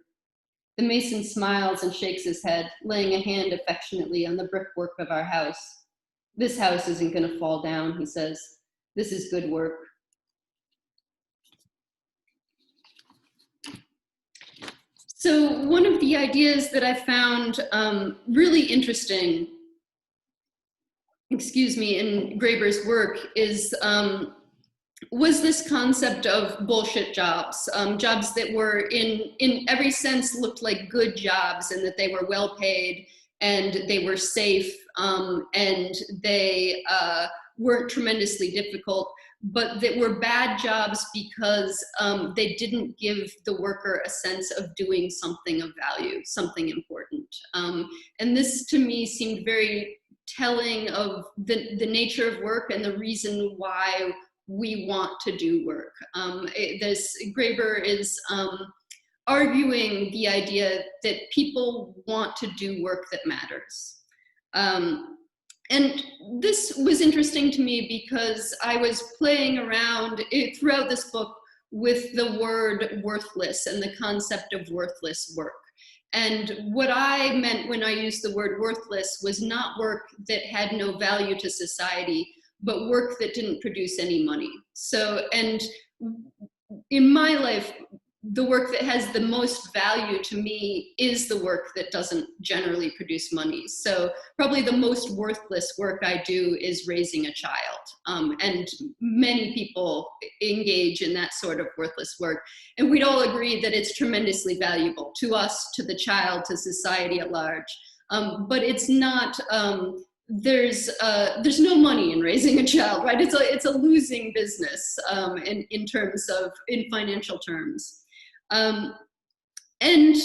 The mason smiles and shakes his head, laying a hand affectionately on the brickwork of our house. This house isn't going to fall down, he says. This is good work. So one of the ideas that I found really interesting, in Graeber's work is was this concept of bullshit jobs, jobs that were in every sense looked like good jobs, and that they were well paid and they were safe, and they weren't tremendously difficult, but that were bad jobs because they didn't give the worker a sense of doing something of value, something important. And this to me seemed very telling of the nature of work and the reason why we want to do work. Graeber is arguing the idea that people want to do work that matters. And this was interesting to me because I was playing around throughout this book with the word worthless and the concept of worthless work. And what I meant when I used the word worthless was not work that had no value to society, but work that didn't produce any money. So, and in my life, the work that has the most value to me is the work that doesn't generally produce money. So probably the most worthless work I do is raising a child. And many people engage in that sort of worthless work. And we'd all agree that it's tremendously valuable to us, to the child, to society at large. But it's not, there's no money in raising a child, right? It's a losing business in financial terms. And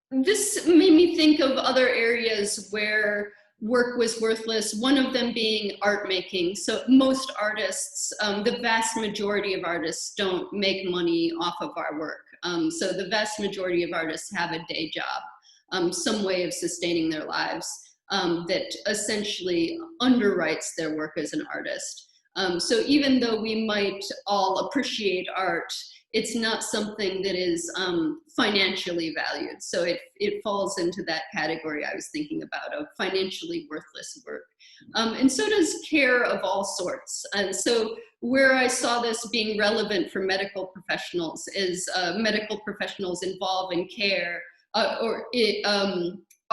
this made me think of other areas where work was worthless, one of them being art making. So most artists, the vast majority of artists don't make money off of our work. So the vast majority of artists have a day job, some way of sustaining their lives that essentially underwrites their work as an artist. So even though we might all appreciate art, it's not something that is financially valued. So it falls into that category I was thinking about of financially worthless work. And so does care of all sorts. And so where I saw this being relevant for medical professionals is medical professionals involved in care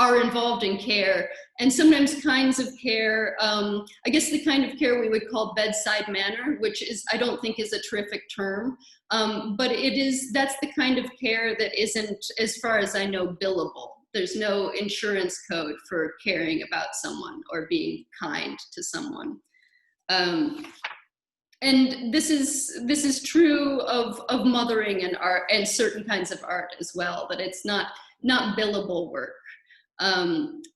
are involved in care, and sometimes kinds of care, I guess the kind of care we would call bedside manner, which is, I don't think is a terrific term, but that's the kind of care that isn't, as far as I know, billable. There's no insurance code for caring about someone or being kind to someone. And this is true of mothering and art and certain kinds of art as well, that it's not billable work.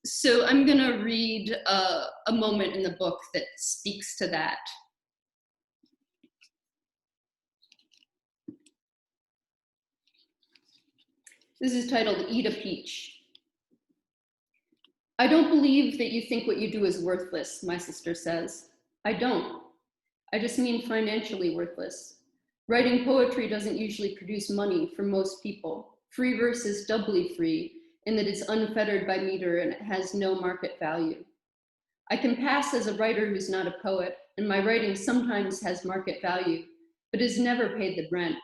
So I'm gonna read a moment in the book that speaks to that. This is titled Eat a Peach. I don't believe that you think what you do is worthless, my sister says. I don't. I just mean financially worthless. Writing poetry doesn't usually produce money for most people. Free verse is doubly free, in that it's unfettered by meter and it has no market value. I can pass as a writer who's not a poet, and my writing sometimes has market value, but has never paid the rent.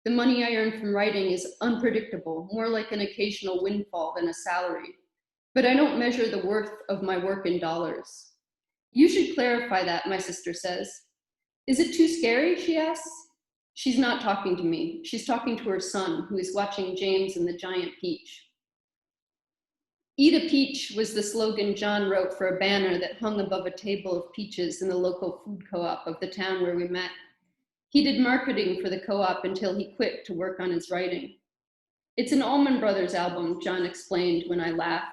The money I earn from writing is unpredictable, more like an occasional windfall than a salary. But I don't measure the worth of my work in dollars. You should clarify that, my sister says. Is it too scary, she asks. She's not talking to me. She's talking to her son, who is watching James and the giant peach. Eat a Peach was the slogan John wrote for a banner that hung above a table of peaches in the local food co-op of the town where we met. He did marketing for the co-op until he quit to work on his writing. It's an Allman Brothers album, John explained when I laughed.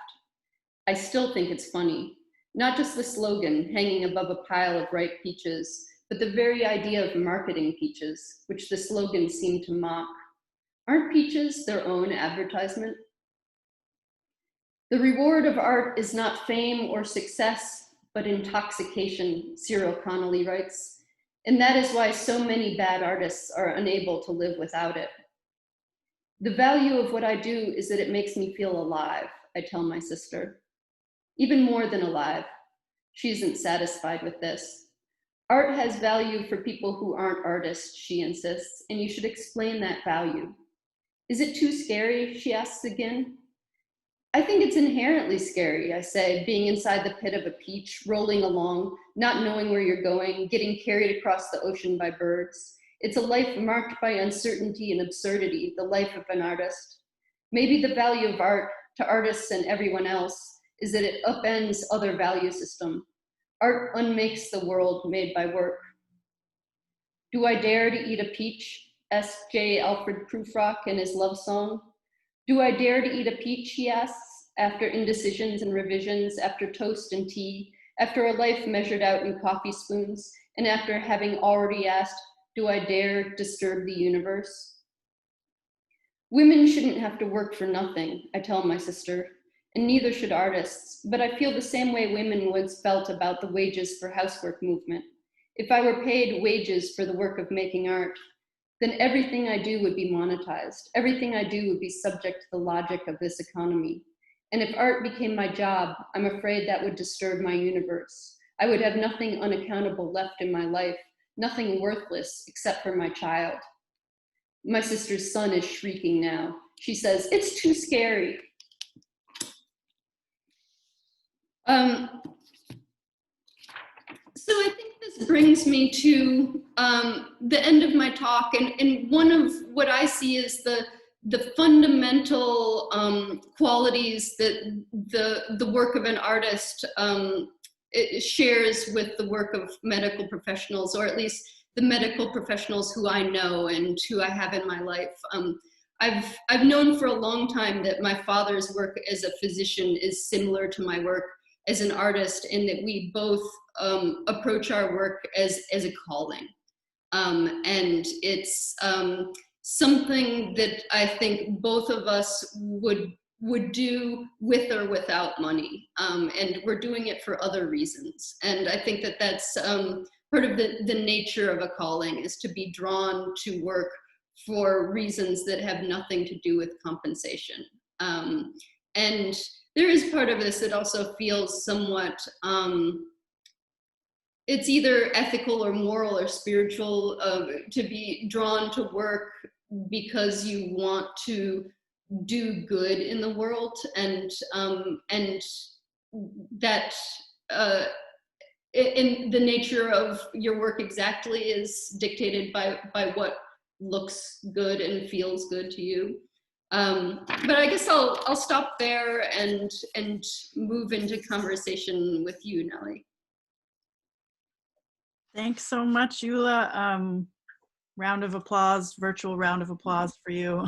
I still think it's funny. Not just the slogan hanging above a pile of ripe peaches, but the very idea of marketing peaches, which the slogan seemed to mock. Aren't peaches their own advertisement? The reward of art is not fame or success, but intoxication, Cyril Connolly writes. And that is why so many bad artists are unable to live without it. The value of what I do is that it makes me feel alive, I tell my sister. Even more than alive. She isn't satisfied with this. Art has value for people who aren't artists, she insists, and you should explain that value. Is it too scary? She asks again. I think it's inherently scary, I say, being inside the pit of a peach, rolling along, not knowing where you're going, getting carried across the ocean by birds. It's a life marked by uncertainty and absurdity, the life of an artist. Maybe the value of art to artists and everyone else is that it upends other value system. Art unmakes the world made by work. Do I dare to eat a peach? Asked J. Alfred Prufrock in his love song. Do I dare to eat a peach, he asks, after indecisions and revisions, after toast and tea, after a life measured out in coffee spoons, and after having already asked, do I dare disturb the universe? Women shouldn't have to work for nothing, I tell my sister, and neither should artists, but I feel the same way women once felt about the wages for housework movement. If I were paid wages for the work of making art, then everything I do would be monetized. Everything I do would be subject to the logic of this economy. And if art became my job, I'm afraid that would disturb my universe. I would have nothing unaccountable left in my life, nothing worthless except for my child. My sister's son is shrieking now. She says, it's too scary. So I think this brings me to the end of my talk, and one of what I see is the fundamental qualities that the work of an artist it shares with the work of medical professionals, or at least the medical professionals who I know and who I have in my life. I've known for a long time that my father's work as a physician is similar to my work as an artist, in that we both approach our work as a calling. And it's something that I think both of us would do with or without money. And we're doing it for other reasons. And I think that that's part of the nature of a calling, is to be drawn to work for reasons that have nothing to do with compensation. And there is part of this that also feels somewhat, it's either ethical or moral or spiritual, to be drawn to work because you want to do good in the world, and that in the nature of your work exactly is dictated by what looks good and feels good to you. But I guess I'll stop there and move into conversation with you, Nellie. Thanks so much, Eula. Round of applause, virtual round of applause for you.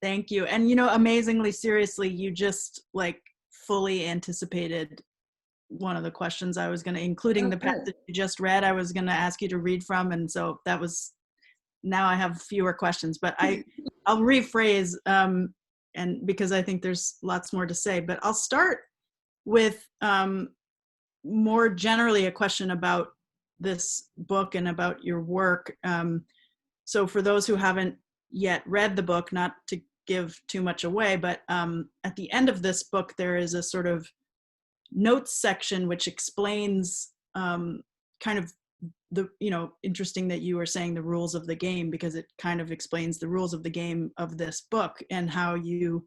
Thank you. And, you know, amazingly, seriously, you just like fully anticipated one of the questions I was going to, including the passage you just read, I was going to ask you to read from. And so that was, now I have fewer questions, but I'll rephrase, and because I think there's lots more to say, but I'll start with more generally a question about this book and about your work. So for those who haven't yet read the book, not to give too much away, but at the end of this book, there is a sort of notes section which explains kind of the, you know, interesting that you were saying the rules of the game, because it kind of explains the rules of the game of this book and how you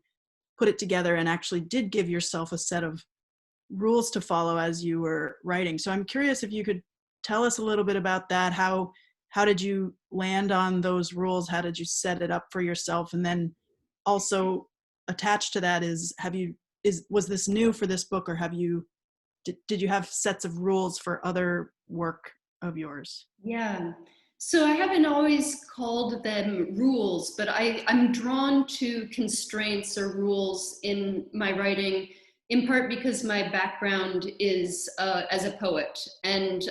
put it together and actually did give yourself a set of rules to follow as you were writing. So I'm curious if you could tell us a little bit about that. How did you land on those rules? How did you set it up for yourself? And then also attached to that is, was this new for this book, or did you have sets of rules for other work of yours? Yeah. So I haven't always called them rules, but I'm drawn to constraints or rules in my writing, in part because my background is as a poet, and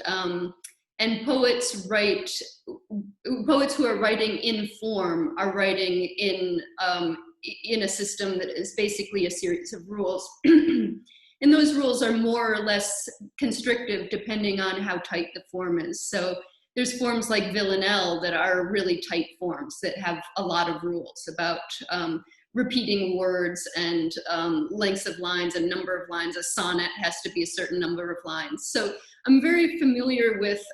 poets who are writing in form are writing in a system that is basically a series of rules. And those rules are more or less constrictive depending on how tight the form is. So there's forms like villanelle that are really tight forms that have a lot of rules about repeating words and lengths of lines and number of lines. A sonnet has to be a certain number of lines. So I'm very familiar with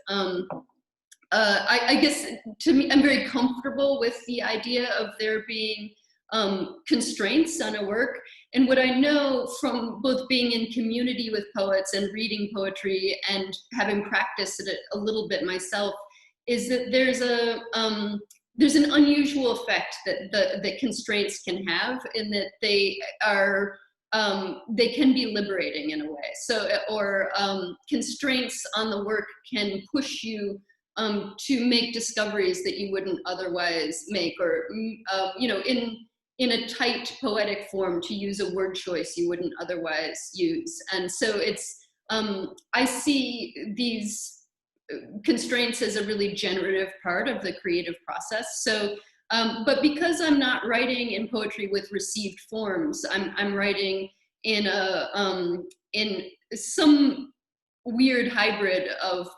I guess to me, I'm very comfortable with the idea of there being constraints on a work. And what I know from both being in community with poets and reading poetry and having practiced it a little bit myself is that there's an unusual effect that constraints can have, in that they are they can be liberating in a way. So, or constraints on the work can push you to make discoveries that you wouldn't otherwise make, or you know, in a tight poetic form, to use a word choice you wouldn't otherwise use. And so it's I see these constraints as a really generative part of the creative process. So, but because I'm not writing in poetry with received forms, I'm writing in in some weird hybrid of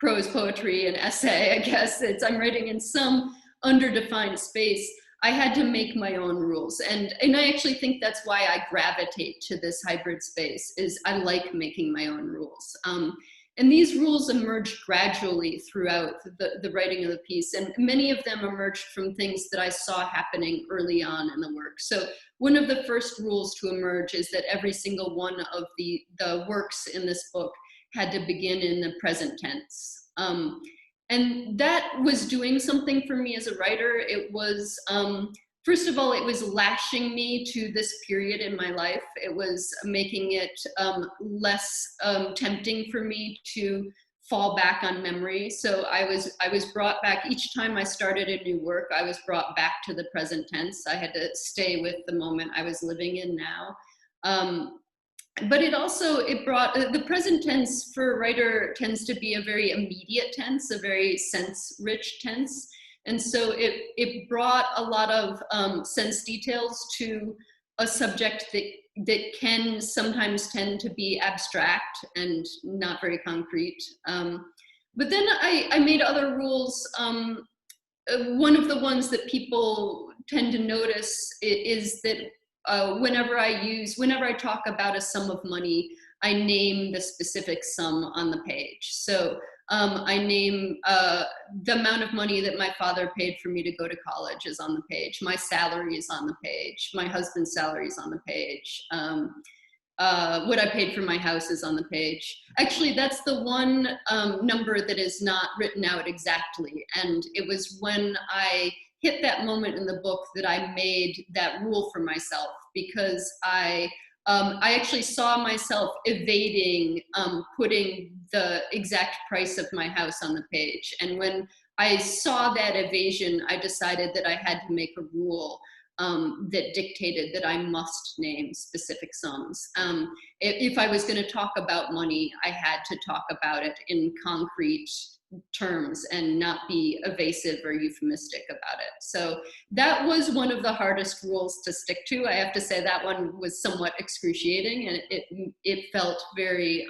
prose poetry and essay, I guess. I'm writing in some underdefined space. I had to make my own rules. And I actually think that's why I gravitate to this hybrid space, is I like making my own rules. And these rules emerged gradually throughout the writing of the piece. And many of them emerged from things that I saw happening early on in the work. So one of the first rules to emerge is that every single one of the works in this book had to begin in the present tense. And that was doing something for me as a writer. It was, first of all, it was lashing me to this period in my life. It was making it less tempting for me to fall back on memory. So I was brought back, each time I started a new work, I was brought back to the present tense. I had to stay with the moment I was living in now. But it brought, the present tense for a writer tends to be a very immediate tense, a very sense-rich tense. And so it brought a lot of sense details to a subject that can sometimes tend to be abstract and not very concrete. But then I made other rules. One of the ones that people tend to notice is that whenever I talk about a sum of money, I name the specific sum on the page. So I name the amount of money that my father paid for me to go to college is on the page. My salary is on the page. My husband's salary is on the page. What I paid for my house is on the page. Actually, that's the one number that is not written out exactly. And it was when I hit that moment in the book that I made that rule for myself, because I actually saw myself evading putting the exact price of my house on the page. And when I saw that evasion, I decided that I had to make a rule that dictated that I must name specific sums. If I was going to talk about money, I had to talk about it in concrete terms and not be evasive or euphemistic about it. So that was one of the hardest rules to stick to. I have to say that one was somewhat excruciating, and it felt very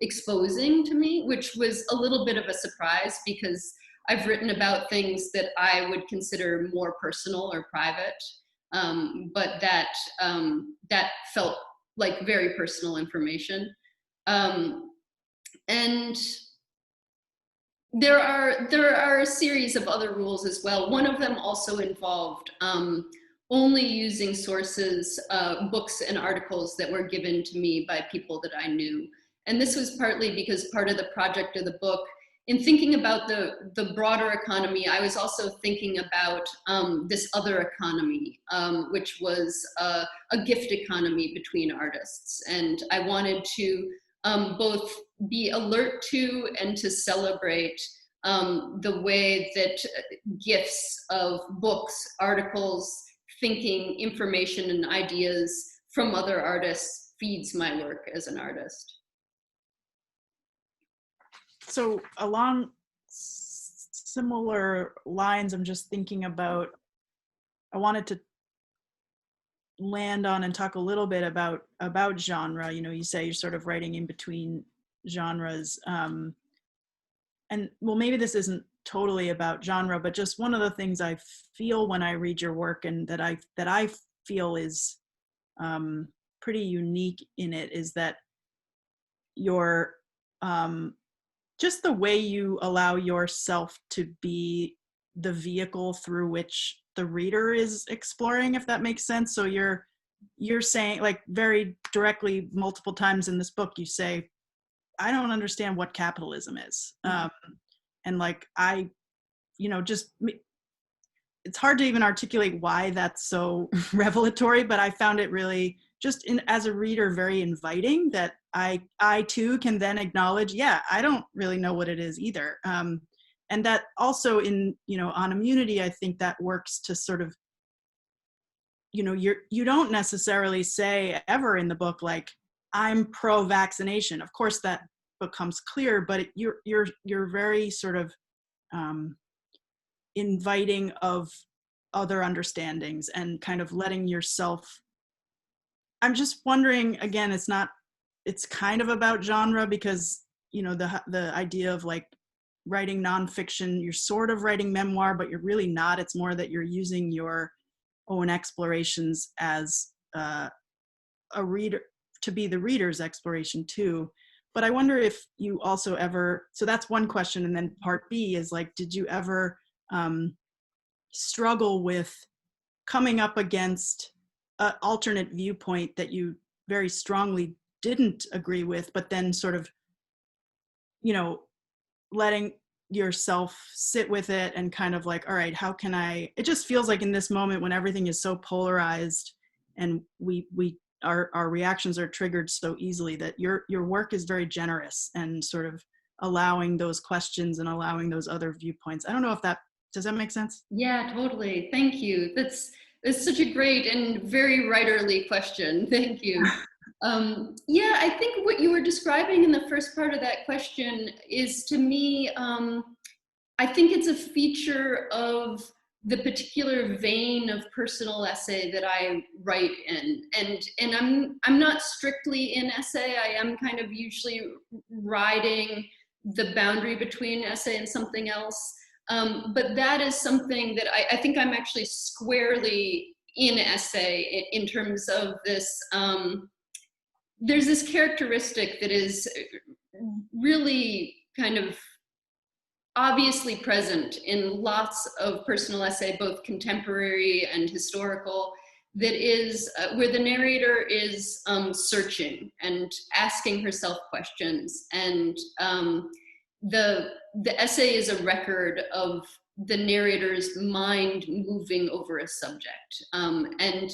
exposing to me, which was a little bit of a surprise, because I've written about things that I would consider more personal or private, but that felt like very personal information. And there are a series of other rules as well. One of them also involved only using sources, books and articles that were given to me by people that I knew. And this was partly because part of the project of the book, in thinking about the broader economy, I was also thinking about this other economy, which was a gift economy between artists. And I wanted to both be alert to and to celebrate the way that gifts of books, articles, thinking, information, and ideas from other artists feeds my work as an artist. So along similar lines, I'm just thinking about, I wanted to land on and talk a little bit about genre. You know, you say you're sort of writing in between genres. And well, maybe this isn't totally about genre, but just one of the things I feel when I read your work, and that I feel is pretty unique in it, is that you're just the way you allow yourself to be the vehicle through which the reader is exploring, if that makes sense. So you're saying, like, very directly multiple times in this book, you say, I don't understand what capitalism is. And like, just, it's hard to even articulate why that's so revelatory, but I found it really just as a reader, very inviting, that I too can then acknowledge, yeah, I don't really know what it is either. And that also on immunity, I think that works to sort of, you don't necessarily say ever in the book, like, I'm pro-vaccination. Of course that becomes clear, but you're very sort of inviting of other understandings and kind of letting yourself. I'm just wondering, again, it's kind of about genre, because the idea of like writing nonfiction, you're sort of writing memoir, but you're really not. It's more that you're using your own explorations as a reader, to be the reader's exploration too. But I wonder if you also ever, so that's one question. And then part B is like, did you ever struggle with coming up against an alternate viewpoint that you very strongly didn't agree with, but then sort of, letting yourself sit with it and kind of like, all right, how can it just feels like in this moment when everything is so polarized and our reactions are triggered so easily, that your work is very generous and sort of allowing those questions and allowing those other viewpoints. I don't know if does that make sense? Yeah, totally. Thank you. That's such a great and very writerly question. Thank you. Yeah, I think what you were describing in the first part of that question is, to me, I think it's a feature of the particular vein of personal essay that I write in. And I'm not strictly in essay. I am kind of usually riding the boundary between essay and something else. But that is something that I think I'm actually squarely in essay in terms of this. There's this characteristic that is really kind of obviously present in lots of personal essay, both contemporary and historical, that is where the narrator is searching and asking herself questions. And the essay is a record of the narrator's mind moving over a subject. And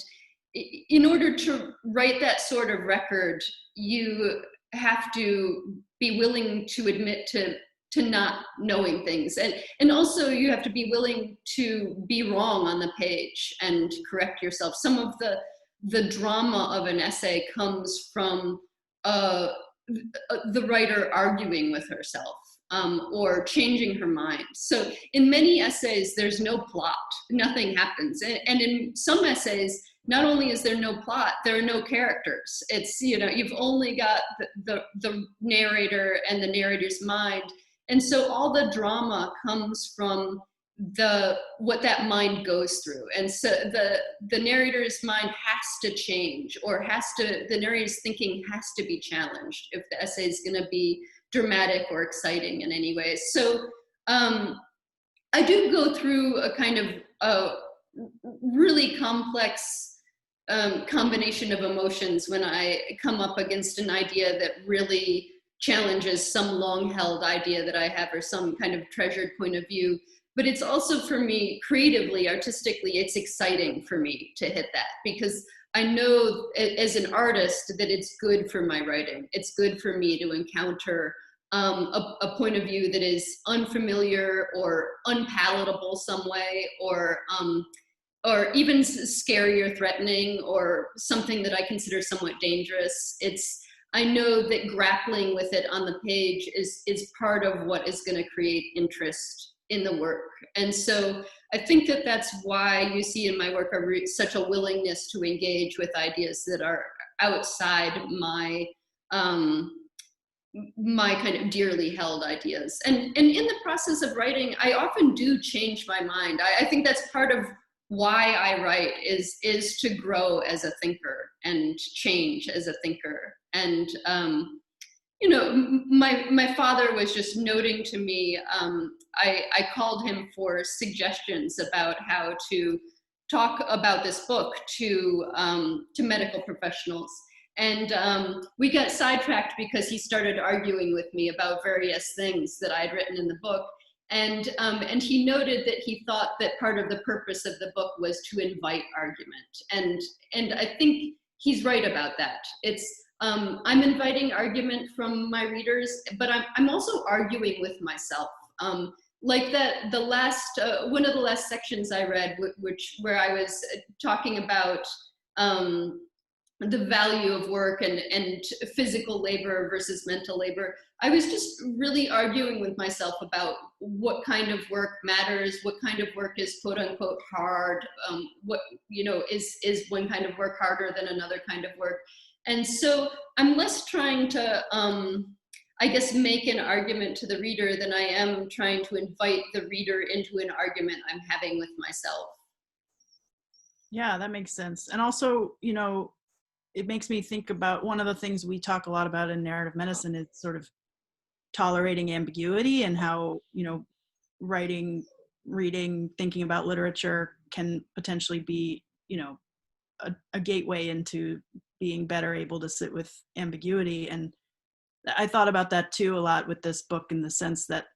in order to write that sort of record, you have to be willing to admit to not knowing things. And also you have to be willing to be wrong on the page and correct yourself. Some of the drama of an essay comes from the writer arguing with herself or changing her mind. So in many essays, there's no plot, nothing happens. And in some essays, not only is there no plot, there are no characters. It's, you've only got the narrator and the narrator's mind. And so all the drama comes from what that mind goes through. And so the narrator's mind has to change, or the narrator's thinking has to be challenged if the essay is going to be dramatic or exciting in any way. So I do go through a kind of really complex combination of emotions when I come up against an idea that really challenges some long-held idea that I have, or some kind of treasured point of view. But it's also, for me, creatively, artistically, it's exciting for me to hit that, because I know as an artist that it's good for my writing. It's good for me to encounter a point of view that is unfamiliar or unpalatable some way, or even scary or threatening, or something that I consider somewhat dangerous. I know that grappling with it on the page is part of what is going to create interest in the work. And so I think that that's why you see in my work such a willingness to engage with ideas that are outside my kind of dearly held ideas. And in the process of writing, I often do change my mind. I think that's part of why I write, is to grow as a thinker and change as a thinker. And you know, my father was just noting to me, I called him for suggestions about how to talk about this book to medical professionals. And we got sidetracked because he started arguing with me about various things that I'd written in the book. And he noted that he thought that part of the purpose of the book was to invite argument. And I think he's right about that. It's, I'm inviting argument from my readers, but I'm also arguing with myself. Like that, the last, one of the last sections I read, where I was talking about the value of work and physical labor versus mental labor, I was just really arguing with myself about what kind of work matters, what kind of work is quote unquote hard, what, you know, is one kind of work harder than another kind of work. And so I'm less trying to, I guess, make an argument to the reader than I am trying to invite the reader into an argument I'm having with myself. Yeah, that makes sense. And also, you know, it makes me think about one of the things we talk a lot about in narrative medicine is sort of tolerating ambiguity, and how, you know, writing, reading, thinking about literature can potentially be, you know, a gateway into being better able to sit with ambiguity. And I thought about that too a lot with this book, in the sense that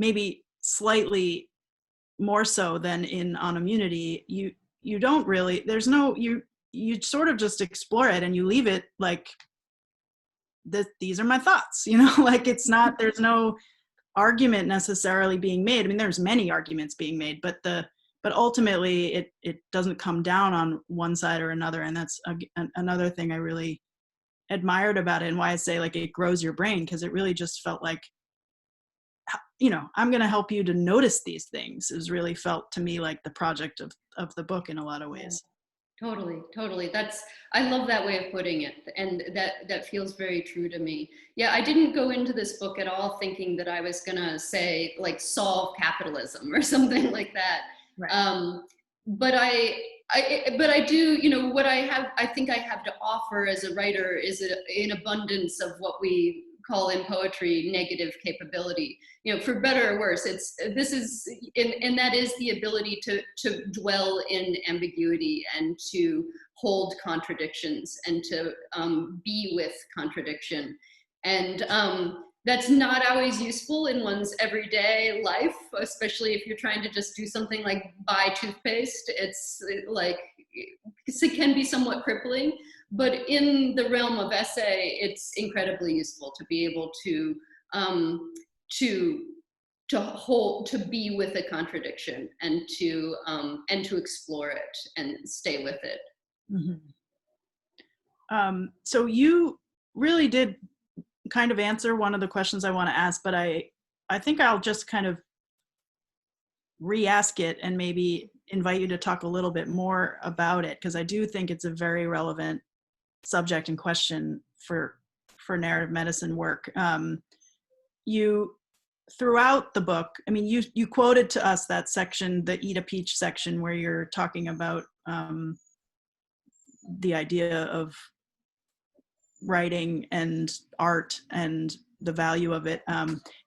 maybe slightly more so than in On Immunity, you don't really, there's no, you sort of just explore it and you leave it like, these are my thoughts, you know, like it's not, there's no argument necessarily being made. I mean, there's many arguments being made, but ultimately it doesn't come down on one side or another. And that's another thing I really admired about it, and why I say like it grows your brain, because it really just felt like, you know, I'm going to help you to notice these things. It was really felt to me like the project of the book in a lot of ways. Totally. I love that way of putting it. And that feels very true to me. Yeah, I didn't go into this book at all thinking that I was gonna say like solve capitalism or something like that. Right. But I do, you know, what I think I have to offer as a writer is an abundance of what we call in poetry negative capability, you know, for better or worse. And that is the ability to dwell in ambiguity and to hold contradictions and to be with contradiction. And that's not always useful in one's everyday life, especially if you're trying to just do something like buy toothpaste. It's like, it can be somewhat crippling. But in the realm of essay, it's incredibly useful to be able to be with a contradiction and to explore it and stay with it. Mm-hmm. So you really did kind of answer one of the questions I want to ask, but I think I'll just kind of re-ask it and maybe invite you to talk a little bit more about it, because I do think it's a very relevant subject and question for narrative medicine work. You, throughout the book, I mean, you quoted to us that section, the Eat a Peach section, where you're talking about the idea of writing and art and the value of it.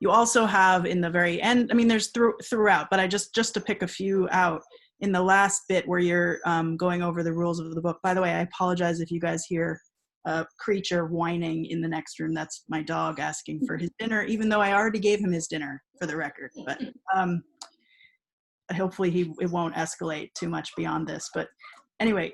You also have in the very end, I mean, there's throughout, but I just to pick a few out, in the last bit where you're going over the rules of the book. By the way, I apologize if you guys hear a creature whining in the next room. That's my dog asking for his dinner, even though I already gave him his dinner, for the record. But hopefully it won't escalate too much beyond this. But anyway,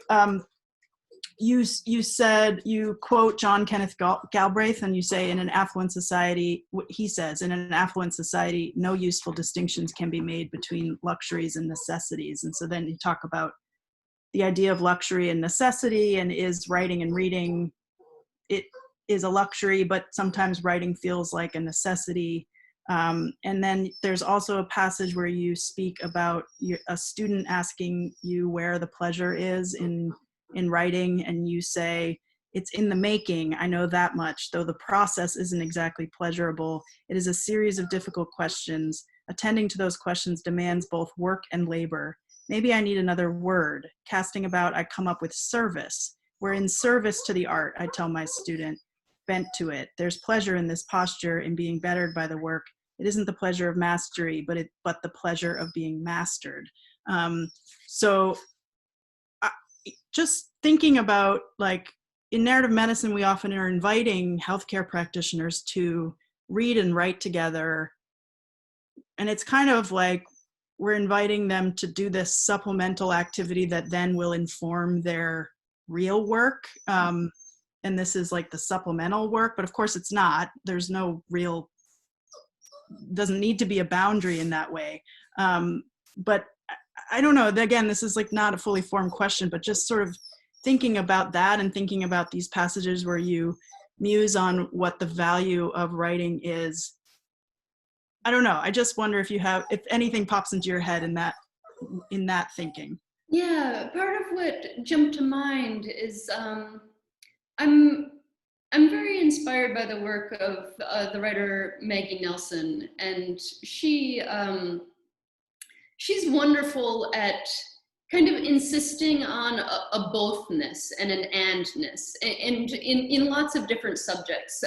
you said, you quote John Kenneth Galbraith, and you say, in an affluent society, he says, in an affluent society, no useful distinctions can be made between luxuries and necessities. And so then you talk about the idea of luxury and necessity, and is writing and reading, it is a luxury, but sometimes writing feels like a necessity. And then there's also a passage where you speak about a student asking you where the pleasure is in writing, and you say, it's in the making, I know that much, though the process isn't exactly pleasurable. It is a series of difficult questions. Attending to those questions demands both work and labor. Maybe I need another word. Casting about, I come up with service. We're in service to the art, I tell my student. bent to it. There's pleasure in this posture in being bettered by the work. It isn't the pleasure of mastery, but the pleasure of being mastered. So just thinking about, like, in narrative medicine, we often are inviting healthcare practitioners to read and write together. And it's kind of like we're inviting them to do this supplemental activity that then will inform their real work. And this is like the supplemental work, but of course it's not. There's no real, doesn't need to be a boundary in that way. But I don't know, again, this is like not a fully formed question, but just sort of thinking about that and thinking about these passages where you muse on what the value of writing is. I don't know. I just wonder if anything pops into your head in that thinking. Yeah, part of what jumped to mind is I'm very inspired by the work of the writer Maggie Nelson, and she's wonderful at kind of insisting on a bothness and an andness, and in lots of different subjects,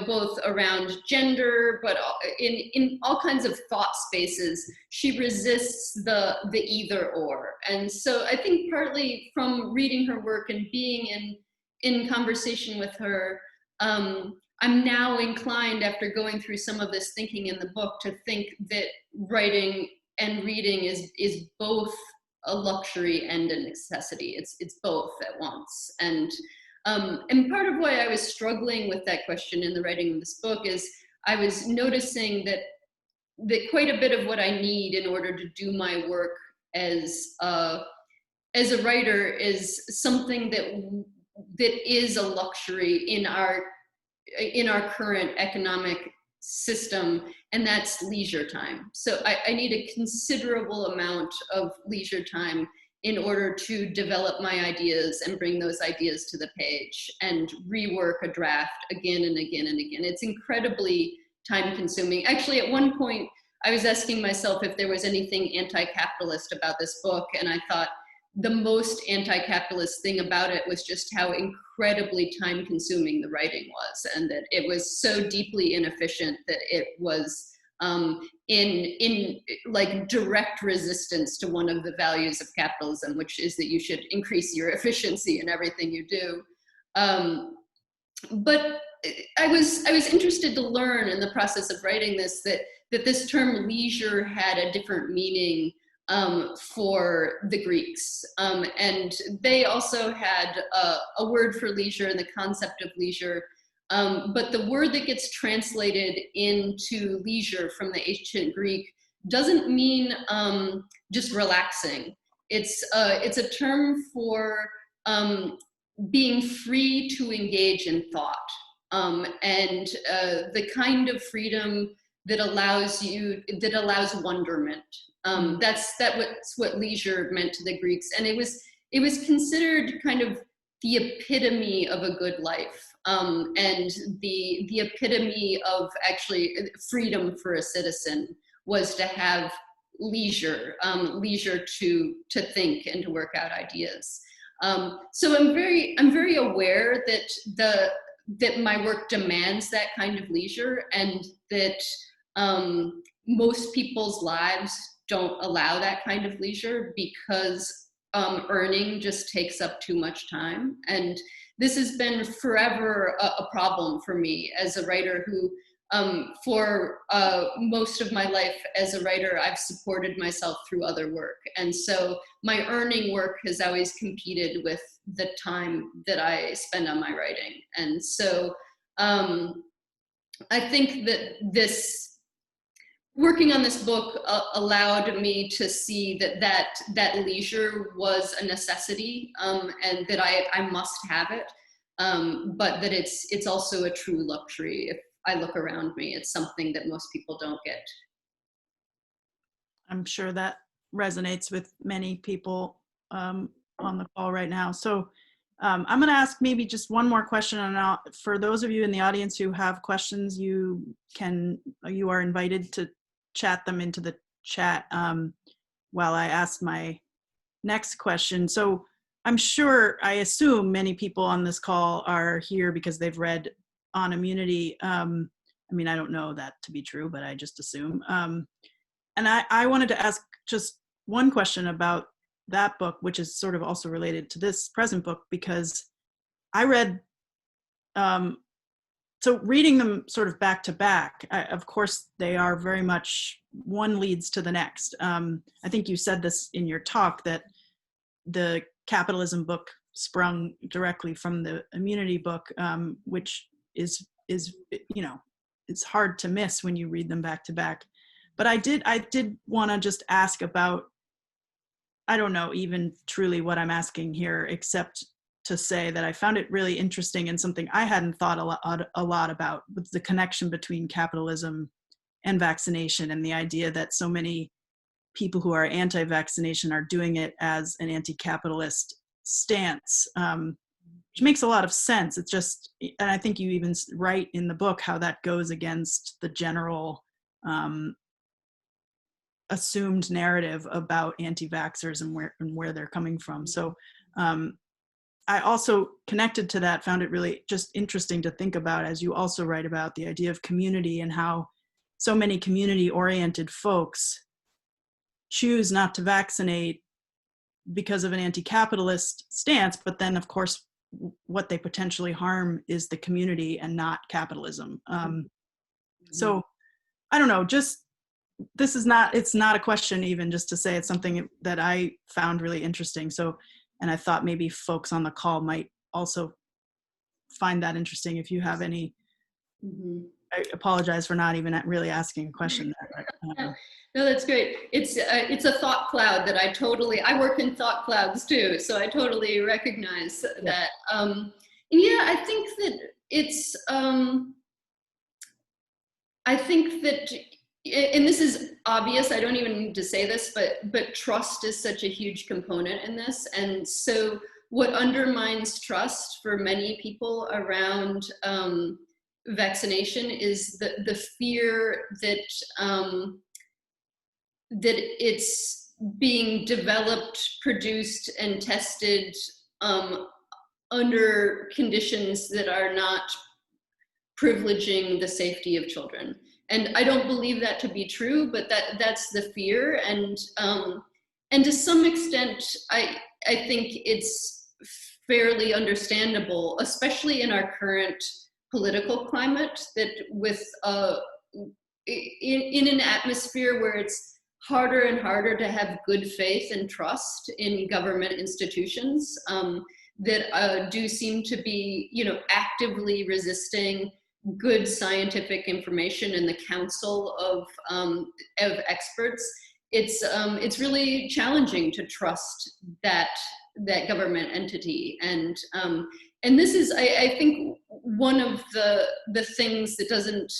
both around gender, but in all kinds of thought spaces. She resists the either or. And so I think partly from reading her work and being in conversation with her, I'm now inclined, after going through some of this thinking in the book, to think that writing and reading is both a luxury and a necessity. It's both at once. And part of why I was struggling with that question in the writing of this book is I was noticing that quite a bit of what I need in order to do my work as a writer is something that is a luxury in our current economic system, and that's leisure time. So I need a considerable amount of leisure time in order to develop my ideas and bring those ideas to the page and rework a draft again and again and again. It's incredibly time consuming. Actually, at one point, I was asking myself if there was anything anti-capitalist about this book, and I thought the most anti-capitalist thing about it was just how incredibly time consuming the writing was, and that it was so deeply inefficient that it was in like direct resistance to one of the values of capitalism, which is that you should increase your efficiency in everything you do. But I was interested to learn in the process of writing this that this term leisure had a different meaning for the Greeks. And they also had a word for leisure and the concept of leisure. But the word that gets translated into leisure from the ancient Greek doesn't mean just relaxing. It's a term for being free to engage in thought, and the kind of freedom that allows wonderment. That's what leisure meant to the Greeks, and it was considered kind of the epitome of a good life, and the epitome of actually freedom for a citizen was to have leisure, leisure to think and to work out ideas. So I'm very aware that my work demands that kind of leisure, and that most people's lives don't allow that kind of leisure because earning just takes up too much time. And this has been forever a problem for me as a writer who, for most of my life as a writer, I've supported myself through other work. And so my earning work has always competed with the time that I spend on my writing. And so I think that working on this book allowed me to see that leisure was a necessity, and that I must have it, but that it's also a true luxury. If I look around me, it's something that most people don't get. I'm sure that resonates with many people on the call right now. So I'm going to ask maybe just one more question, and for those of you in the audience who have questions, you are invited to chat them into the chat while I ask my next question. So I assume many people on this call are here because they've read on immunity. I mean, I don't know that to be true, but I just assume. And I wanted to ask just one question about that book, which is sort of also related to this present book, because I read, so reading them sort of back to back, of course, they are very much, one leads to the next. I think you said this in your talk, that the capitalism book sprung directly from the immunity book, which is, you know, it's hard to miss when you read them back to back. But I did want to just ask about, I don't know even truly what I'm asking here, except to say that I found it really interesting, and something I hadn't thought a lot about, with the connection between capitalism and vaccination, and the idea that so many people who are anti-vaccination are doing it as an anti-capitalist stance, which makes a lot of sense. It's just, and I think you even write in the book how that goes against the general assumed narrative about anti-vaxxers and where they're coming from. So I also, connected to that, found it really just interesting to think about, as you also write about, the idea of community and how so many community-oriented folks choose not to vaccinate because of an anti-capitalist stance, but then of course what they potentially harm is the community and not capitalism. So I don't know, just, this is not, it's not a question even, just to say it's something that I found really interesting. So, and I thought maybe folks on the call might also find that interesting. If you have any, I apologize for not even really asking a question there. But, no, that's great. It's a thought cloud that I work in thought clouds too, so I totally recognize that. And yeah, I think that it's, I think that, and this is obvious, I don't even need to say this, but trust is such a huge component in this. And so what undermines trust for many people around vaccination is the fear that that it's being developed, produced, and tested under conditions that are not privileging the safety of children. And I don't believe that to be true, but that's the fear. And to some extent, I think it's fairly understandable, especially in our current political climate, that with in an atmosphere where it's harder and harder to have good faith and trust in government institutions that do seem to be, you know, actively resisting good scientific information and the counsel of experts. It's really challenging to trust that government entity, and this is, I think, one of the things that doesn't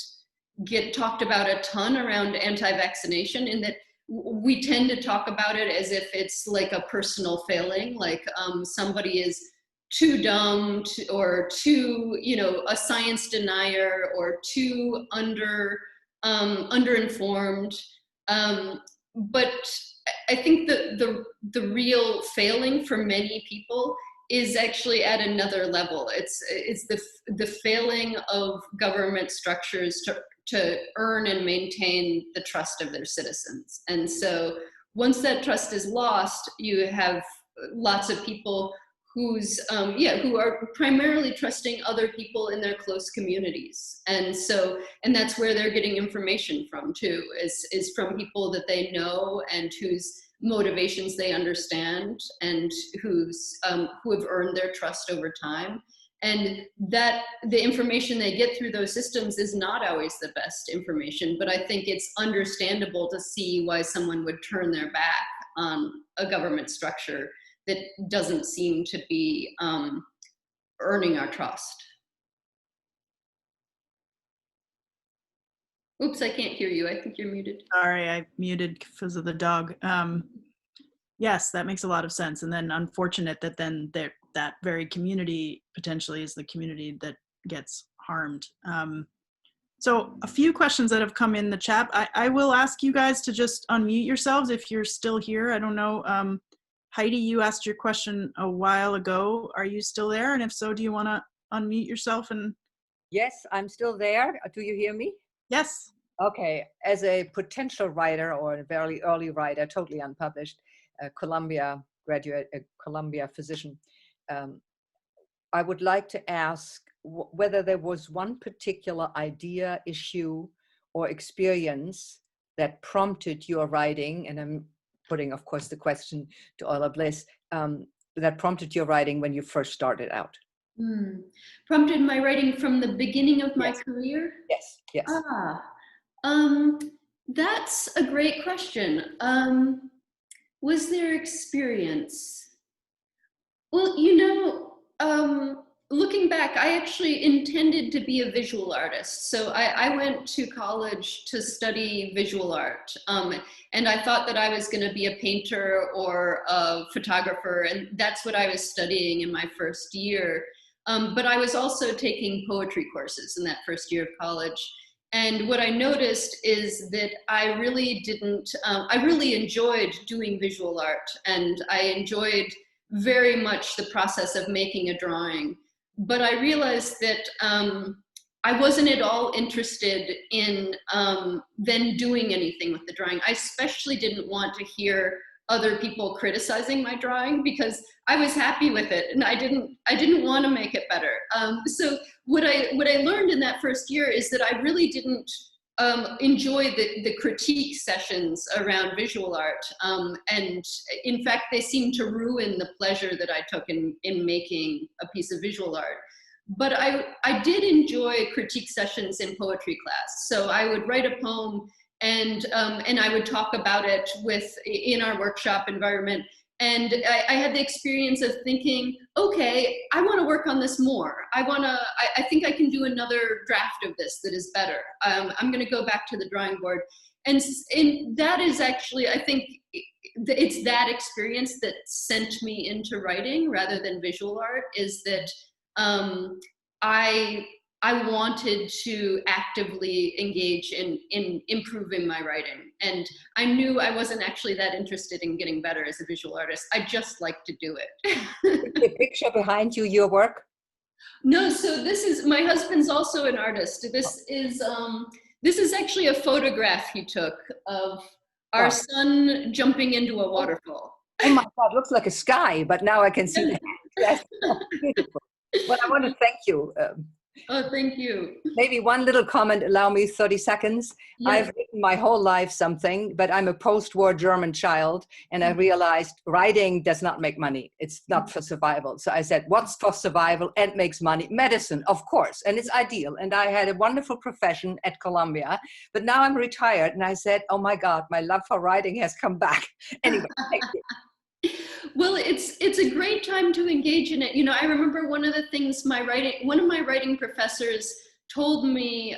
get talked about a ton around anti-vaccination, in that we tend to talk about it as if it's like a personal failing, like somebody is too dumb or too, you know, a science denier, or too underinformed. But I think that the real failing for many people is actually at another level. It's the failing of government structures to earn and maintain the trust of their citizens. And so once that trust is lost, you have lots of people who are primarily trusting other people in their close communities. And so, and that's where they're getting information from too, is from people that they know and whose motivations they understand, and who have earned their trust over time. And that the information they get through those systems is not always the best information, but I think it's understandable to see why someone would turn their back on a government structure that doesn't seem to be earning our trust. Oops, I can't hear you. I think you're muted. Sorry, I muted because of the dog. Yes, that makes a lot of sense. And then unfortunate that then that very community potentially is the community that gets harmed. So a few questions that have come in the chat. I will ask you guys to just unmute yourselves if you're still here. I don't know. Heidi, you asked your question a while ago. Are you still there? And if so, do you want to unmute yourself and Yes, I'm still there. Do you hear me? Yes. Okay. As a potential writer or a very early writer, totally unpublished, Columbia graduate, Columbia physician, um, I would like to ask whether there was one particular idea, issue, or experience that prompted your writing, and I'm putting, of course, the question to Eula Biss, that prompted your writing when you first started out. Prompted my writing from the beginning of my career? Yes, yes. That's a great question. Was there experience? Well, looking back, I actually intended to be a visual artist. So I went to college to study visual art. And I thought that I was going to be a painter or a photographer. And that's what I was studying in my first year. But I was also taking poetry courses in that first year of college. And what I noticed is that I really I really enjoyed doing visual art, and I enjoyed very much the process of making a drawing. But I realized that I wasn't at all interested in then doing anything with the drawing. I especially didn't want to hear other people criticizing my drawing because I was happy with it and I didn't want to make it better. So what I learned in that first year is that I really didn't enjoy the critique sessions around visual art. And in fact, they seemed to ruin the pleasure that I took in making a piece of visual art. But I did enjoy critique sessions in poetry class. So I would write a poem and I would talk about it in our workshop environment. And I had the experience of thinking, okay, I want to work on this more. I think I can do another draft of this that is better. I'm going to go back to the drawing board. And that is actually, I think, it's that experience that sent me into writing rather than visual art, is that I wanted to actively engage in improving my writing. And I knew I wasn't actually that interested in getting better as a visual artist. I just like to do it. The picture behind you, your work? No, so my husband's also an artist. This is actually a photograph he took of our son jumping into a waterfall. Oh my God, looks like a sky, but now I can see that. Yes, beautiful. Well, I want to thank you. Oh, thank you. Maybe one little comment, allow me 30 seconds. Yes. I've written my whole life something, but I'm a post-war German child, and I realized writing does not make money. It's not for survival. So I said, what's for survival and makes money? Medicine, of course, and it's ideal. And I had a wonderful profession at Columbia, but now I'm retired, and I said, oh my God, my love for writing has come back. Anyway, thank you. Well, it's a great time to engage in it. You know, I remember one of the things one of my writing professors told me,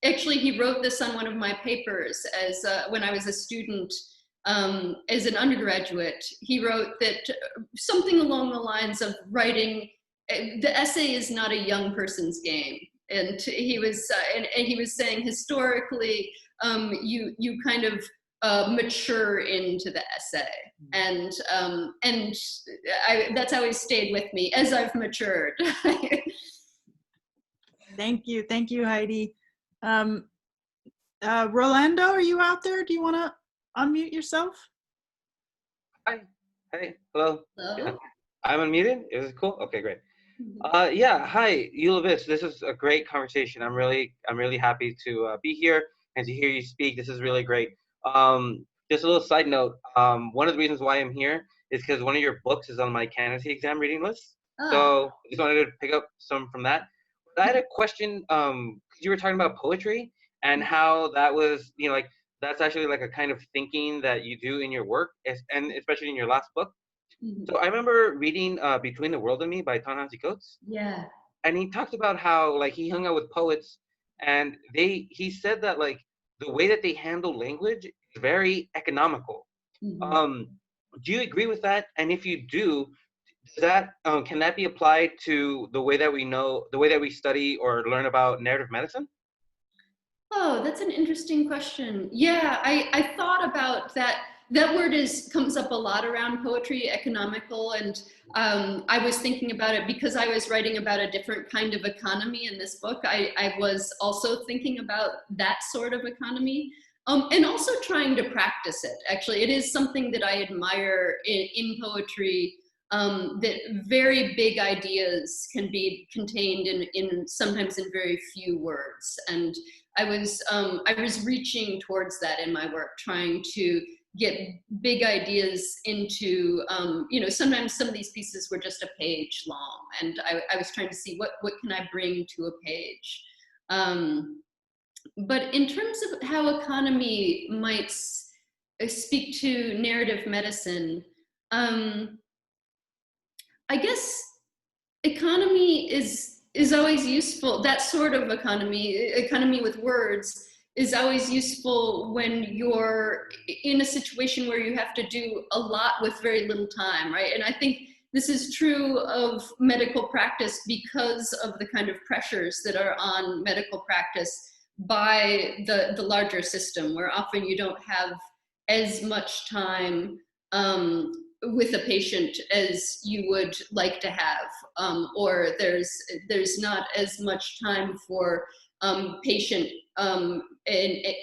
actually he wrote this on one of my papers when I was a student, as an undergraduate. He wrote that something along the lines of writing, the essay is not a young person's game. And he was saying historically, you kind of mature into the essay, and that's always stayed with me as I've matured. Thank you, Heidi. Rolando, are you out there? Do you want to unmute yourself? Hi, hello. Hello? Yeah. I'm unmuted. Is it cool? Okay, great. Yeah, hi, Eula Biss. This is a great conversation. I'm really happy to be here and to hear you speak. This is really great. Just a little side note. One of the reasons why I'm here is because one of your books is on my candidacy exam reading list. So I just wanted to pick up some from that. But I had a question. You were talking about poetry and how that was, like, that's actually like a kind of thinking that you do in your work, and especially in your last book. Mm-hmm. So I remember reading Between the World and Me by Ta-Nehisi Coates. Yeah. And he talked about how, like, he hung out with poets, and he said that, like, the way that they handle language is very economical. Mm-hmm. Do you agree with that? And if you do, does that can that be applied to the way that we study or learn about narrative medicine? Oh, that's an interesting question. Yeah, I thought about that that word comes up a lot around poetry, economical, and I was thinking about it because I was writing about a different kind of economy in this book. I was also thinking about that sort of economy, and also trying to practice it. Actually, it is something that I admire in poetry, that very big ideas can be contained in sometimes in very few words. And I was reaching towards that in my work, trying to get big ideas into, sometimes some of these pieces were just a page long, and I was trying to see what can I bring to a page. But in terms of how economy might speak to narrative medicine, I guess economy is always useful. That sort of economy with words, is always useful when you're in a situation where you have to do a lot with very little time, right? And I think this is true of medical practice because of the kind of pressures that are on medical practice by the larger system, where often you don't have as much time with a patient as you would like to have, or there's not as much time for patient and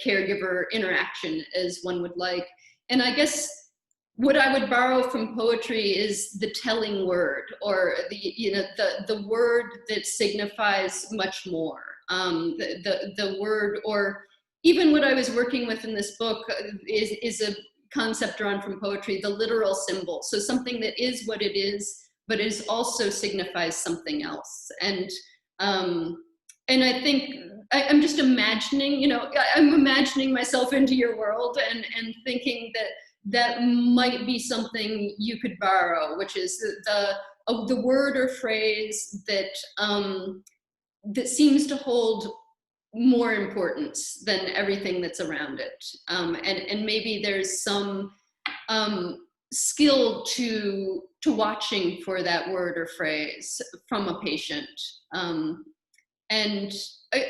caregiver interaction as one would like. And I guess what I would borrow from poetry is the telling word, or the word that signifies much more. The word, or even what I was working with in this book is a concept drawn from poetry, the literal symbol. So something that is what it is, but is also signifies something else. And I think I'm just imagining, I'm imagining myself into your world and thinking that might be something you could borrow, which is the word or phrase that that seems to hold more importance than everything that's around it. And maybe there's some skill to watching for that word or phrase from a patient. And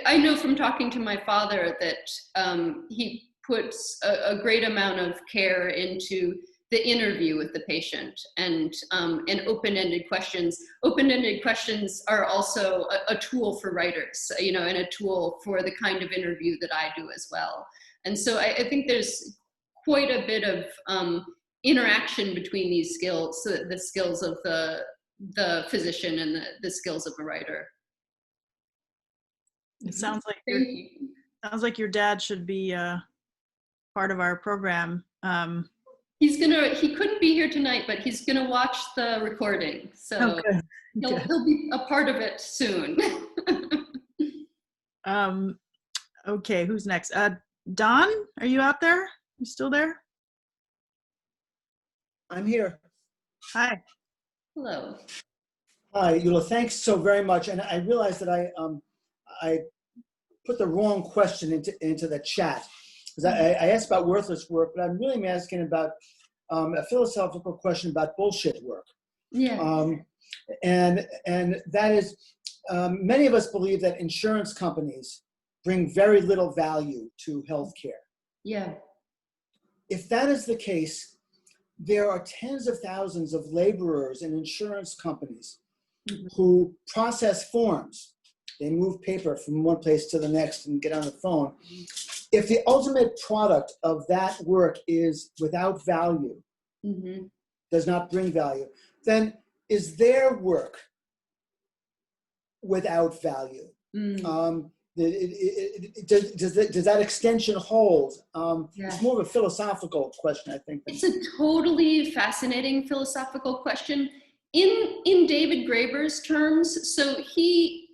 I know from talking to my father that he puts a great amount of care into the interview with the patient, and open-ended questions. Open-ended questions are also a tool for writers, and a tool for the kind of interview that I do as well. And so I think there's quite a bit of interaction between these skills, the skills of the physician and the skills of a writer. It sounds like your dad should be part of our program. He couldn't be here tonight, but he's gonna watch the recording, so he'll be a part of it soon. Okay, who's next? Don, are you out there? You still there? I'm here. Hi. Hello. Hi, Eula. Thanks so very much. And I realized that I put the wrong question into the chat. Because I asked about worthless work, but I'm really asking about a philosophical question about bullshit work. Yeah. And that is, many of us believe that insurance companies bring very little value to healthcare. Yeah. If that is the case, there are tens of thousands of laborers in insurance companies who process forms. They move paper from one place to the next and get on the phone. If the ultimate product of that work is without value, does not bring value, then is their work without value? Does that extension hold? It's more of a philosophical question, I think. It's a totally fascinating philosophical question. In David Graeber's terms, so he's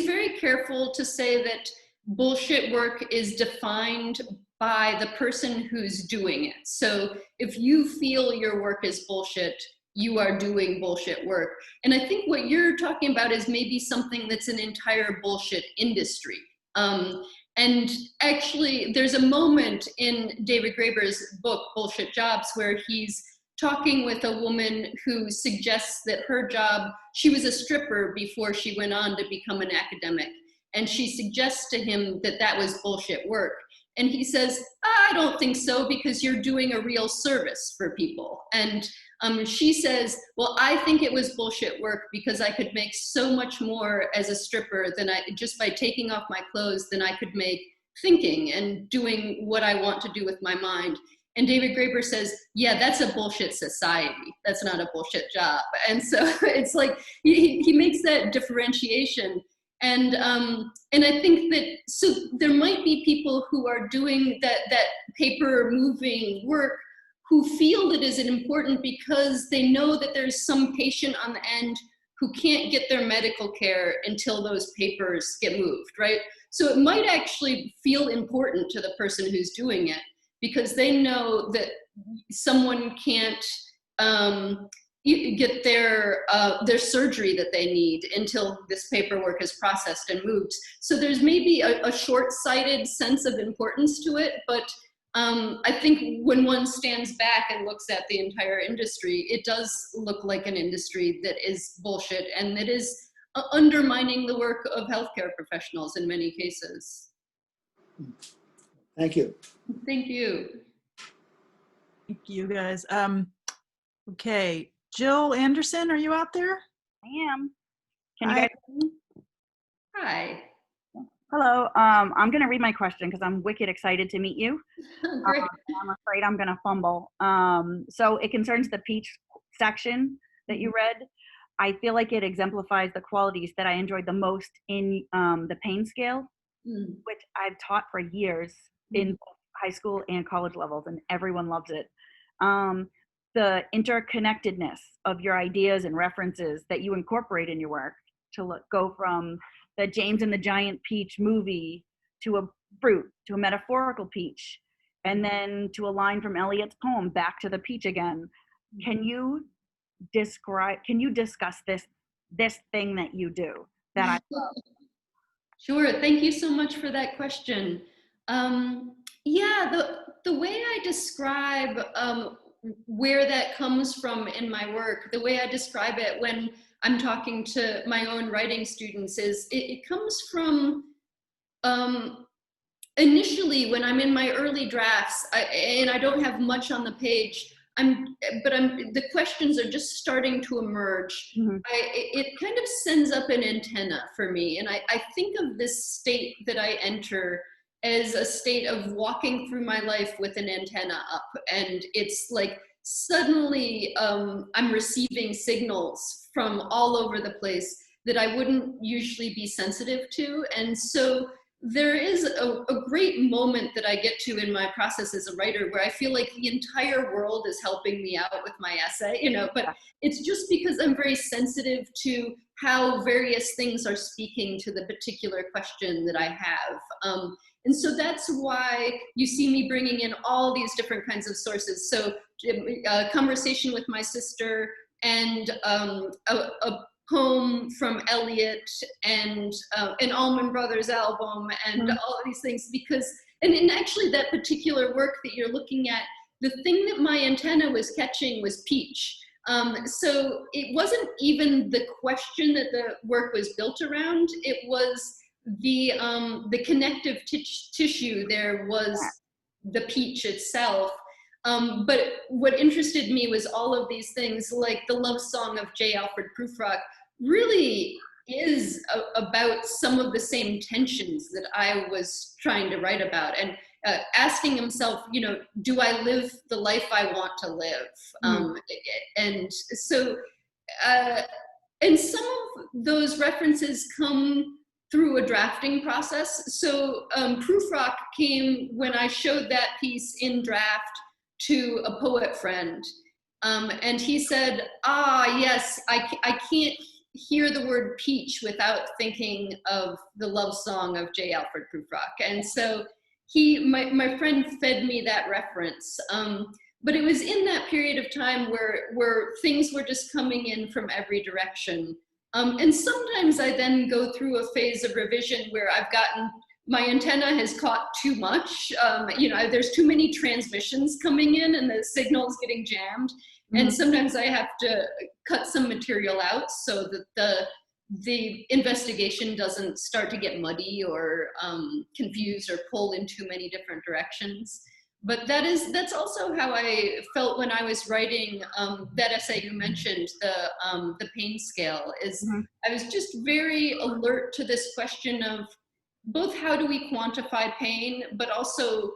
very careful to say that bullshit work is defined by the person who's doing it. So if you feel your work is bullshit, you are doing bullshit work. And I think what you're talking about is maybe something that's an entire bullshit industry. And actually, there's a moment in David Graeber's book, Bullshit Jobs, where he's talking with a woman who suggests that her job, she was a stripper before she went on to become an academic. And she suggests to him that that was bullshit work. And he says, I don't think so, because you're doing a real service for people. And she says, well, I think it was bullshit work because I could make so much more as a stripper than just by taking off my clothes than I could make thinking and doing what I want to do with my mind. And David Graeber says, yeah, that's a bullshit society. That's not a bullshit job. And so it's like, he makes that differentiation. And I think that, so there might be people who are doing that paper moving work who feel it is important because they know that there's some patient on the end who can't get their medical care until those papers get moved, right? So it might actually feel important to the person who's doing it because they know that someone can't get their surgery that they need until this paperwork is processed and moved. So there's maybe a short-sighted sense of importance to it, but I think when one stands back and looks at the entire industry, it does look like an industry that is bullshit and that is undermining the work of healthcare professionals in many cases. Thank you. Thank you. Thank you, guys. Okay, Jill Anderson, are you out there? I am. Can you Hi. guys hear me? Hi. Hello. I'm going to read my question because I'm wicked excited to meet you. Great. I'm afraid I'm going to fumble. So it concerns the peach section that you read. I feel like it exemplifies the qualities that I enjoyed the most in the pain scale, which I've taught for years in both high school and college levels, and everyone loves it. The interconnectedness of your ideas and references that you incorporate in your work to go from the James and the Giant Peach movie to a fruit, to a metaphorical peach, and then to a line from Eliot's poem, back to the peach again. Can you discuss this thing that you do that I love? Sure, thank you so much for that question. Yeah, the way I describe where that comes from in my work, the way I describe it when I'm talking to my own writing students is it comes from initially when I'm in my early drafts and I don't have much on the page, the questions are just starting to emerge. It kind of sends up an antenna for me. And I think of this state that I enter as a state of walking through my life with an antenna up. And it's like, suddenly I'm receiving signals from all over the place that I wouldn't usually be sensitive to. And so there is a great moment that I get to in my process as a writer where I feel like the entire world is helping me out with my essay, but it's just because I'm very sensitive to how various things are speaking to the particular question that I have. And so that's why you see me bringing in all these different kinds of sources. So a conversation with my sister and a poem from Eliot and an Allman Brothers album and all of these things, because, and actually that particular work that you're looking at, the thing that my antenna was catching was peach. So it wasn't even the question that the work was built around, it was the connective tissue there was the peach itself. But what interested me was all of these things, like the love song of J. Alfred Prufrock really is about some of the same tensions that I was trying to write about, and asking himself, do I live the life I want to live? And so, and some of those references come through a drafting process. So Prufrock came when I showed that piece in draft to a poet friend. And he said, yes, I can't hear the word peach without thinking of the love song of J. Alfred Prufrock. And so my friend fed me that reference. But it was in that period of time where things were just coming in from every direction. And sometimes I then go through a phase of revision where my antenna has caught too much. There's too many transmissions coming in and the signal's getting jammed. And sometimes I have to cut some material out so that the investigation doesn't start to get muddy or confused or pulled in too many different directions. But that's also how I felt when I was writing that essay you mentioned, the pain scale. I was just very alert to this question of both how do we quantify pain, but also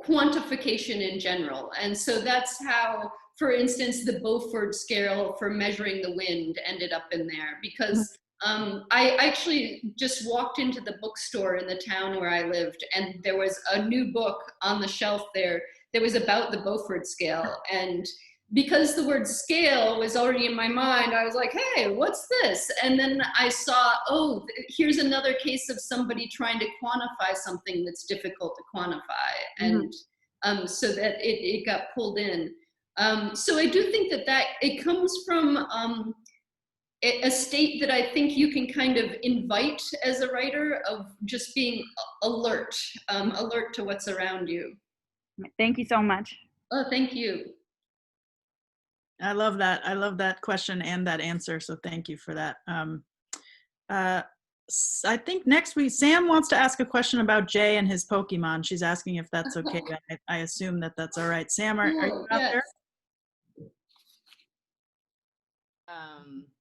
quantification in general. And so that's how, for instance, the Beaufort scale for measuring the wind ended up in there, because I actually just walked into the bookstore in the town where I lived, and there was a new book on the shelf there that was about the Beaufort scale. And because the word scale was already in my mind, I was like, hey, what's this? And then I saw, oh, here's another case of somebody trying to quantify something that's difficult to quantify. And so that it got pulled in. So I do think that it comes from a state that I think you can kind of invite as a writer, of just being alert, alert to what's around you. Thank you so much. Oh, thank you. I love that. I love that question and that answer. So thank you for that. I think next week, Sam wants to ask a question about Jay and his Pokemon. She's asking if that's okay. I assume that that's all right. Sam, are you out there?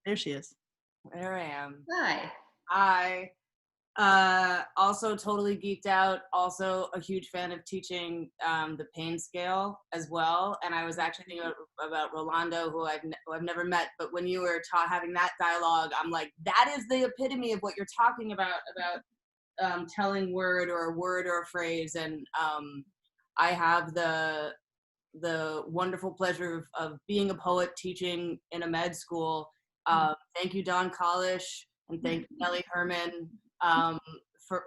There she is. There I am. Hi. I also totally geeked out. Also a huge fan of teaching the pain scale as well. And I was actually thinking about Rolando, who I've never met. But when you were having that dialogue, I'm like, that is the epitome of what you're talking about telling word or a phrase. And I have the wonderful pleasure of being a poet, teaching in a med school. Thank you, Don Collish, and thank you, Nellie Herman,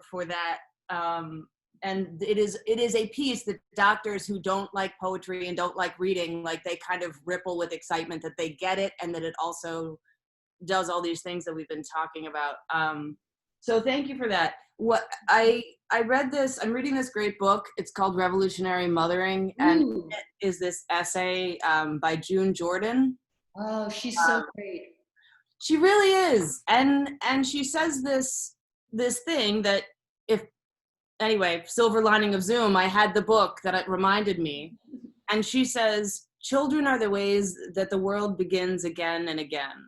for that. And it is a piece that doctors who don't like poetry and don't like reading, like, they kind of ripple with excitement that they get it, and that it also does all these things that we've been talking about. So thank you for that. What I read this, I'm reading this great book. It's called Revolutionary Mothering, and it is this essay by June Jordan. Oh, she's so great. She really is. And she says this thing that, anyway, silver lining of Zoom, I had the book that it reminded me. And she says, children are the ways that the world begins again and again.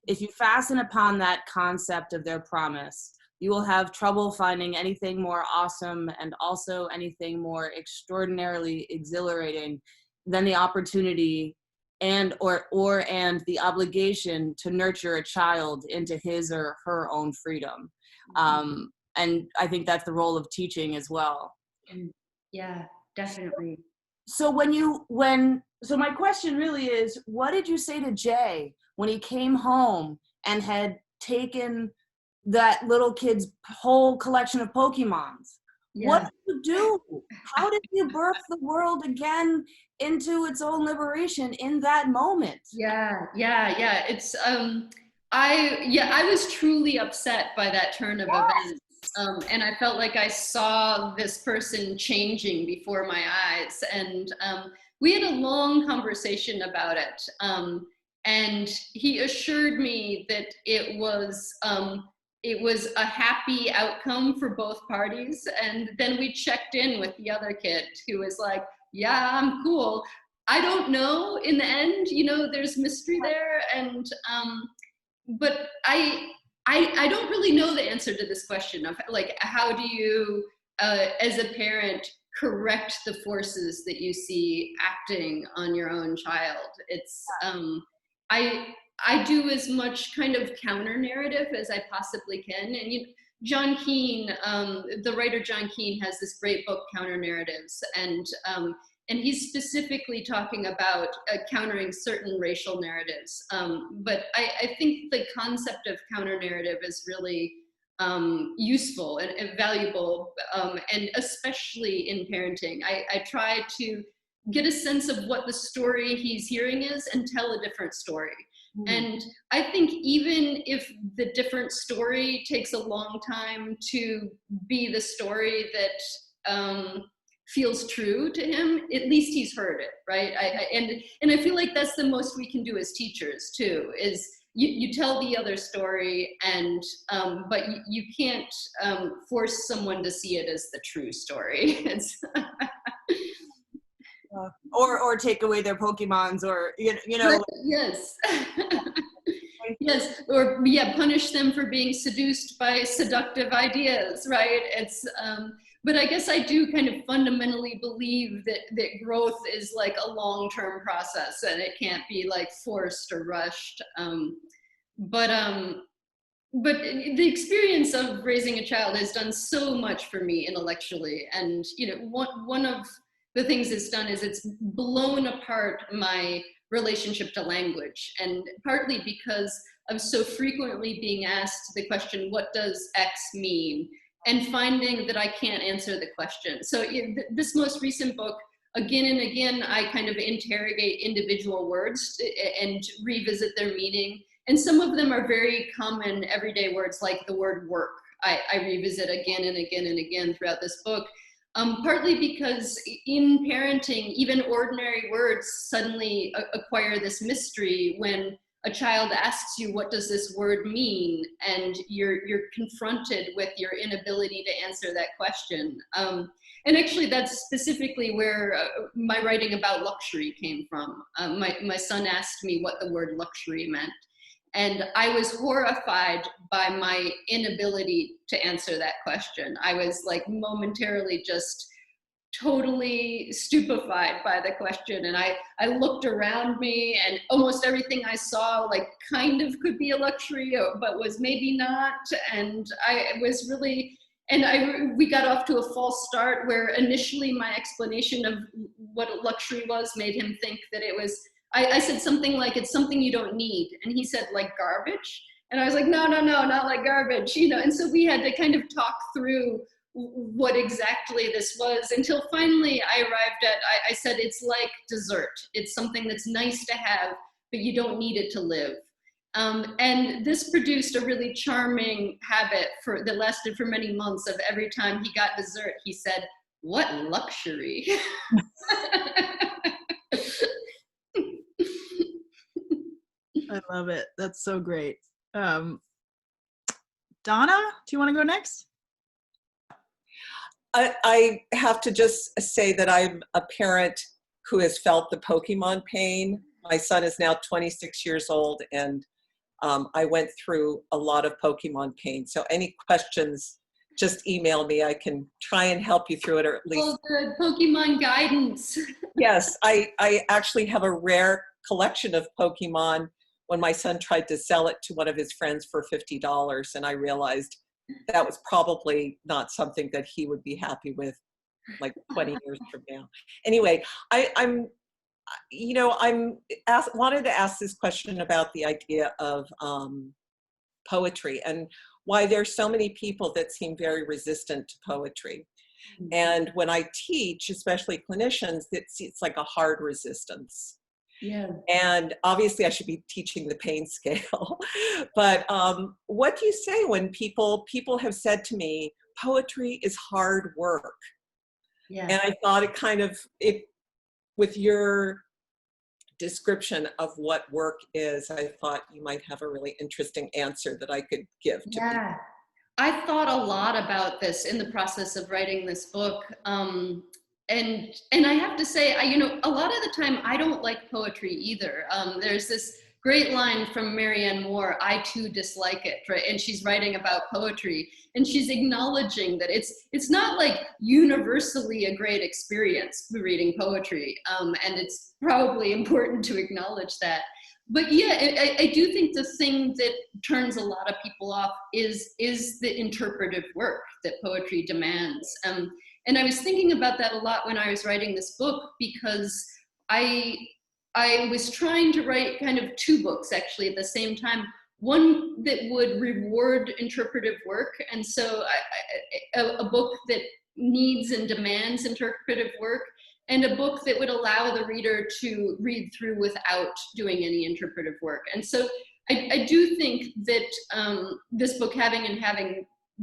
If you fasten upon that concept of their promise, you will have trouble finding anything more awesome and also anything more extraordinarily exhilarating than the opportunity and the obligation to nurture a child into his or her own freedom. And I think that's the role of teaching as well. Yeah, definitely. So so my question really is, what did you say to Jay when he came home and had taken that little kid's whole collection of Pokemons? Yeah. What did you do? How did you birth the world again into its own liberation in that moment? Yeah. It's I was truly upset by that turn of events. And I felt like I saw this person changing before my eyes. And we had a long conversation about it. And he assured me that it was a happy outcome for both parties. And then we checked in with the other kid, who was like, yeah, I'm cool. I don't know in the end, there's mystery there. And, but I don't really know the answer to this question of, like, how do you, as a parent, correct the forces that you see acting on your own child? It's, I do as much kind of counter narrative as I possibly can. And John Keane, the writer John Keane, has this great book, Counter Narratives, and he's specifically talking about countering certain racial narratives. But I think the concept of counter narrative is really useful and valuable, and especially in parenting. I try to get a sense of what the story he's hearing is and tell a different story. And I think even if the different story takes a long time to be the story that feels true to him, at least he's heard it, right? And I feel like that's the most we can do as teachers too, is you tell the other story, and but you can't force someone to see it as the true story. It's or take away their Pokemons, or you know. Yes. Yes, or yeah, punish them for being seduced by seductive ideas, right? It's but I guess I do kind of fundamentally believe that growth is like a long-term process, and it can't be like forced or rushed. But the experience of raising a child has done so much for me intellectually, and one of the things it's done is it's blown apart my relationship to language, and partly because of so frequently being asked the question, what does X mean? And finding that I can't answer the question. So this most recent book, again and again, I kind of interrogate individual words and revisit their meaning. And some of them are very common everyday words, like the word work. I revisit again and again and again throughout this book. Partly because in parenting, even ordinary words suddenly acquire this mystery when a child asks you, what does this word mean? And you're confronted with your inability to answer that question. And actually that's specifically where my writing about luxury came from. My son asked me what the word luxury meant. And I was horrified by my inability to answer that question. I was like momentarily just totally stupefied by the question. And I looked around me, and almost everything I saw like kind of could be a luxury, but was maybe not. And I was really, and we got off to a false start where initially my explanation of what a luxury was made him think that it was, I said something like, it's something you don't need. And he said, like garbage? And I was like, no, not like garbage, And so we had to kind of talk through what exactly this was, until finally I arrived at, I said, it's like dessert. It's something that's nice to have, but you don't need it to live. And this produced a really charming habit that lasted for many months, of every time he got dessert, he said, what luxury? I love it. That's so great. Donna, do you want to go next? I have to just say that I'm a parent who has felt the Pokemon pain. My son is now 26 years old, and I went through a lot of Pokemon pain. So any questions, just email me. I can try and help you through it, or at least. Oh, good. Pokemon guidance. Yes, I actually have a rare collection of Pokemon. When my son tried to sell it to one of his friends for $50, and I realized that was probably not something that he would be happy with like 20 years from now. Anyway, wanted to ask this question about the idea of poetry, and why there's so many people that seem very resistant to poetry. Mm-hmm. And when I teach, especially clinicians, it's like a hard resistance. Yeah. And obviously I should be teaching the pain scale, but what do you say when people have said to me, poetry is hard work? Yeah. And I thought it with your description of what work is, I thought you might have a really interesting answer that I could give to people. I thought a lot about this in the process of writing this book. And I have to say, a lot of the time I don't like poetry either. There's this great line from Marianne Moore, I too dislike it, right? And she's writing about poetry, and she's acknowledging that it's not like universally a great experience reading poetry. And it's probably important to acknowledge that. But yeah, I do think the thing that turns a lot of people off is the interpretive work that poetry demands. And I was thinking about that a lot when I was writing this book, because I was trying to write kind of two books actually at the same time. One that would reward interpretive work, and so a book that needs and demands interpretive work, and a book that would allow the reader to read through without doing any interpretive work. And so I do think that this book,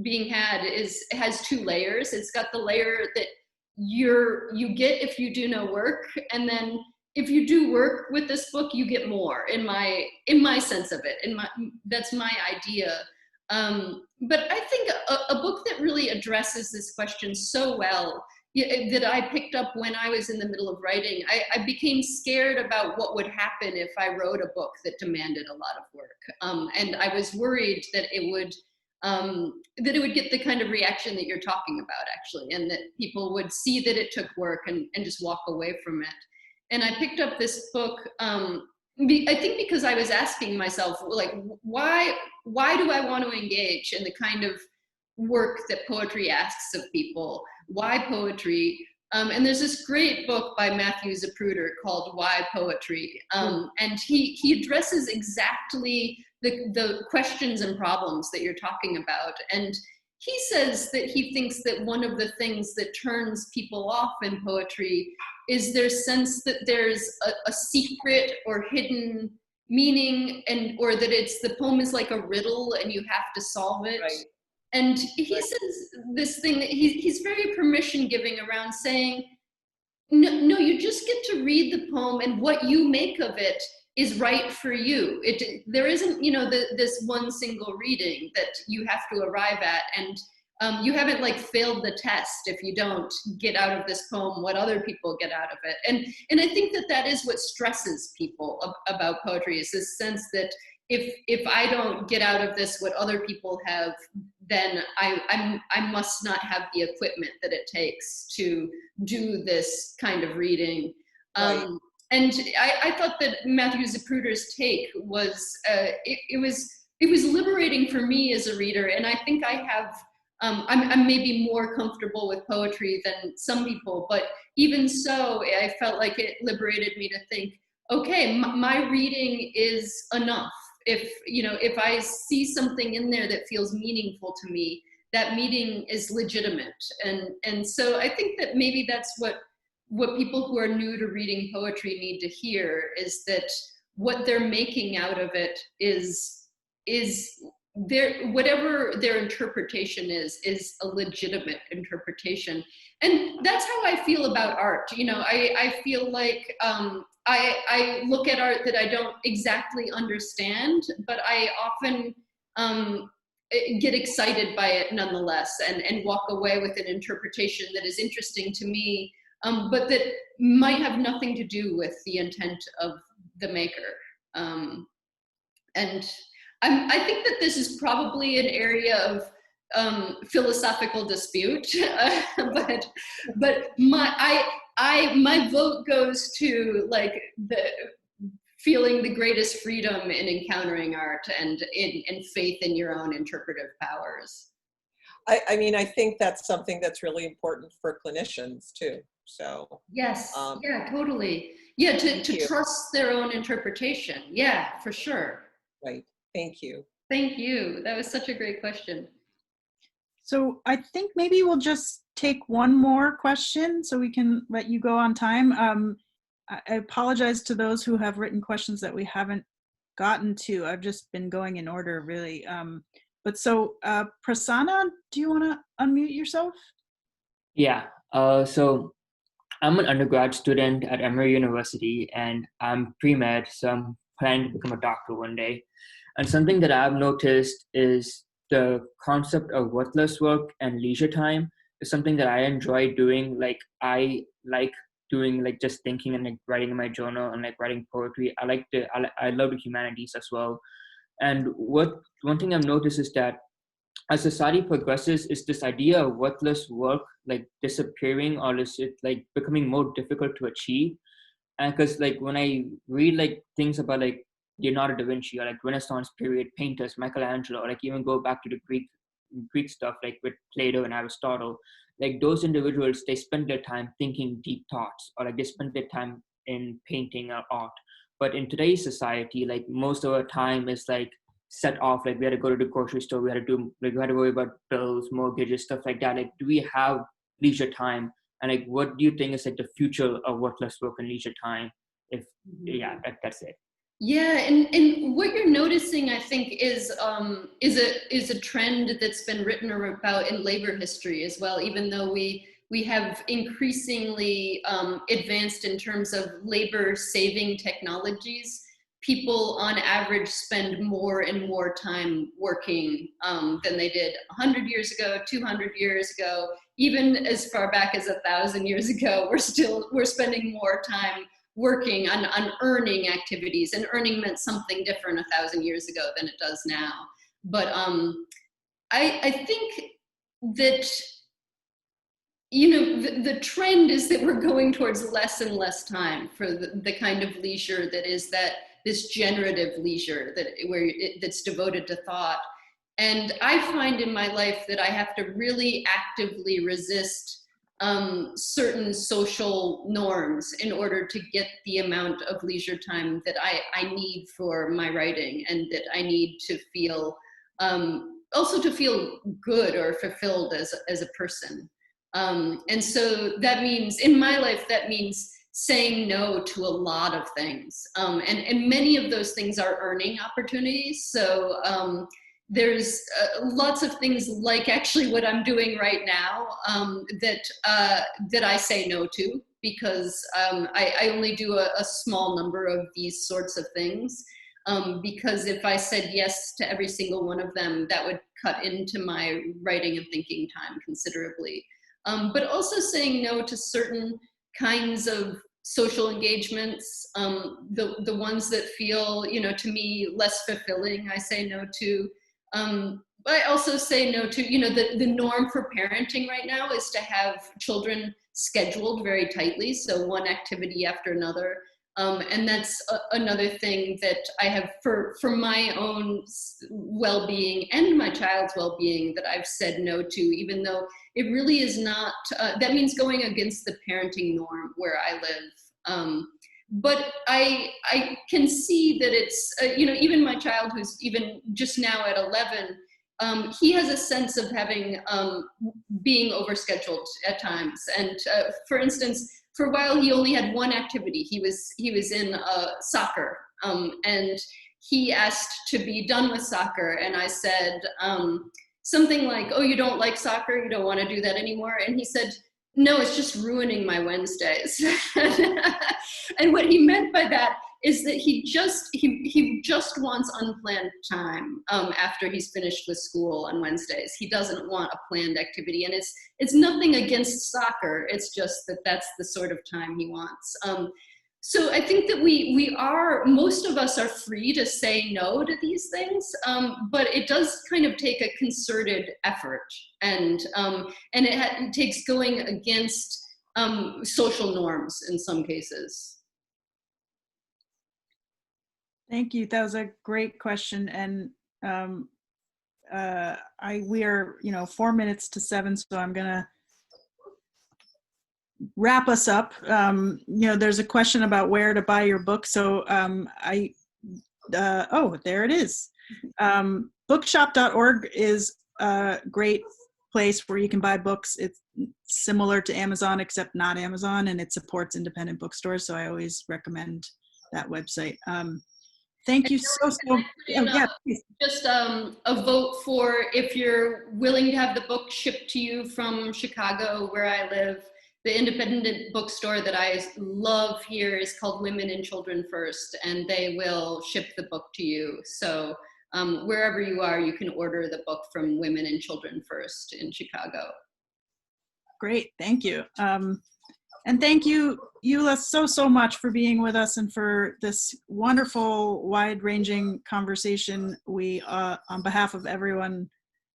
being had, has two layers. It's got the layer that you get if you do no work, and then if you do work with this book, you get more in my sense of it. That's my idea. But I think a book that really addresses this question so well, that I picked up when I was in the middle of writing, I became scared about what would happen if I wrote a book that demanded a lot of work. And I was worried that it would get the kind of reaction that you're talking about, actually, and that people would see that it took work and just walk away from it. And I picked up this book, I think because I was asking myself, like, why do I want to engage in the kind of work that poetry asks of people? Why poetry? And there's this great book by Matthew Zapruder called Why Poetry? And he addresses exactly the questions and problems that you're talking about. And he says that he thinks that one of the things that turns people off in poetry is their sense that there's a secret or hidden meaning, or that the poem is like a riddle and you have to solve it. Right. And he says this thing that he's very permission giving around saying, no, you just get to read the poem, and what you make of it is right for you. There isn't, this one single reading that you have to arrive at, and you haven't like failed the test if you don't get out of this poem what other people get out of it. And I think that is what stresses people about poetry, is this sense that if I don't get out of this what other people have, then I must not have the equipment that it takes to do this kind of reading. Right. And I thought that Matthew Zapruder's take was it was liberating for me as a reader, and I think I have I'm maybe more comfortable with poetry than some people, but even so, I felt like it liberated me to think, okay, my reading is enough. If I see something in there that feels meaningful to me, that meaning is legitimate. And so I think that maybe that's what people who are new to reading poetry need to hear, is that what they're making out of it is whatever their interpretation is a legitimate interpretation. And that's how I feel about art. I feel like I look at art that I don't exactly understand, but I often get excited by it nonetheless, and walk away with an interpretation that is interesting to me, but that might have nothing to do with the intent of the maker. And I think that this is probably an area of philosophical dispute, but my vote goes to like feeling the greatest freedom in encountering art and in faith in your own interpretive powers. I mean, I think that's something that's really important for clinicians too. So yes, yeah, totally. Yeah, to trust their own interpretation. Yeah, for sure. Right. Thank you. Thank you. That was such a great question. So I think maybe we'll just take one more question so we can let you go on time. I apologize to those who have written questions that we haven't gotten to. I've just been going in order, really. But so Prasanna, do you want to unmute yourself? Yeah. So I'm an undergrad student at Emory University, and I'm pre-med, so I'm planning to become a doctor one day. And something that I've noticed is the concept of worthless work and leisure time is something that I enjoy doing. Like I like doing like just thinking and like writing in my journal and like writing poetry. I love the humanities as well. And one thing I've noticed is that as society progresses, is this idea of worthless work like disappearing, or is it like becoming more difficult to achieve? And because like when I read like things about like Leonardo da Vinci or like Renaissance period painters, Michelangelo, or like even go back to the Greek stuff like with Plato and Aristotle, like those individuals, they spend their time thinking deep thoughts, or like they spend their time in painting or art. But in today's society, like most of our time is like set off, like we had to go to the grocery store, we had to worry about bills, mortgages, stuff like that. Like, do we have leisure time? And like, what do you think is like the future of worthless work and leisure time? That's it. Yeah, and what you're noticing, I think, is a trend that's been written about in labor history as well. Even though we we have increasingly advanced in terms of labor-saving technologies. People on average spend more and more time working than they did 100 years ago, 200 years ago, even as far back as 1,000 years ago. We're spending more time working on earning activities, and earning meant something different 1,000 years ago than it does now. But I think that, you know, the trend is that we're going towards less and less time for the kind of leisure that is this generative leisure that's devoted to thought. And I find in my life that I have to really actively resist certain social norms in order to get the amount of leisure time that I need for my writing, and that I need to feel, also to feel good or fulfilled as a person. And so that means, in my life, that means saying no to a lot of things. And many of those things are earning opportunities. So there's lots of things, like actually what I'm doing right now, that I say no to, because I only do a small number of these sorts of things. Because if I said yes to every single one of them, that would cut into my writing and thinking time considerably. But also saying no to certain kinds of social engagements, the ones that feel, you know, to me less fulfilling, I say no to. I also say no to, you know, the norm for parenting right now is to have children scheduled very tightly, so one activity after another. And that's another thing that I have, for my own well-being and my child's well-being, that I've said no to, even though it really is not, that means going against the parenting norm where I live. But I can see that it's, you know, even my child, who's even just now at 11, he has a sense of having, being overscheduled at times. And for instance, for a while, he only had one activity. He was in soccer, and he asked to be done with soccer. And I said something like, "Oh, you don't like soccer? You don't want to do that anymore?" And he said, "No, it's just ruining my Wednesdays." And what he meant by that is that he just wants unplanned time after he's finished with school on Wednesdays. He doesn't want a planned activity, and it's nothing against soccer. It's just that that's the sort of time he wants. So I think that most of us are free to say no to these things, but it does kind of take a concerted effort, and it takes going against social norms in some cases. Thank you. That was a great question. And we are, 4 minutes to 7, so I'm gonna wrap us up. There's a question about where to buy your book. So oh, there it is. Bookshop.org is a great place where you can buy books. It's similar to Amazon, except not Amazon, and it supports independent bookstores. So I always recommend that website. Thank you so. Yeah, just a vote for, if you're willing to have the book shipped to you from Chicago, where I live. The independent bookstore that I love here is called Women and Children First, and they will ship the book to you. So wherever you are, you can order the book from Women and Children First in Chicago. Great, thank you. And thank you, Eula, so much for being with us and for this wonderful, wide-ranging conversation. We, on behalf of everyone,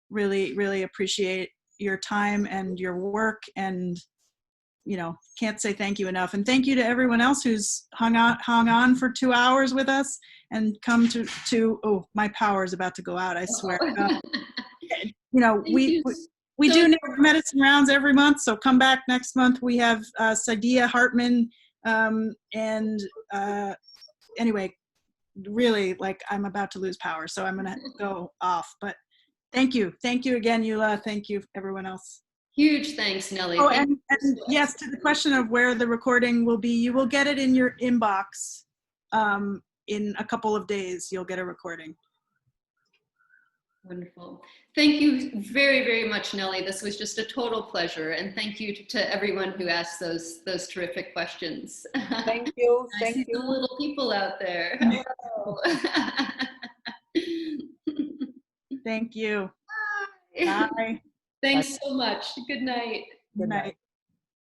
really, really appreciate your time and your work, and can't say thank you enough. And thank you to everyone else who's hung on for 2 hours with us and come to oh, my power is about to go out, I swear. We do narrative medicine rounds every month, so come back next month. We have Sadia Hartman, anyway, really, I'm about to lose power, so I'm gonna go off. But thank you again, Eula. Thank you, everyone else. Huge thanks, Nellie. Oh, and yes, to the question of where the recording will be, you will get it in your inbox in a couple of days. You'll get a recording. Wonderful. Thank you very, very much, Nellie. This was just a total pleasure. And thank you to everyone who asked those terrific questions. Thank you. I Thank see you. the little people out there. Thank you. Bye. Bye. Thanks so much. Good night. Good night.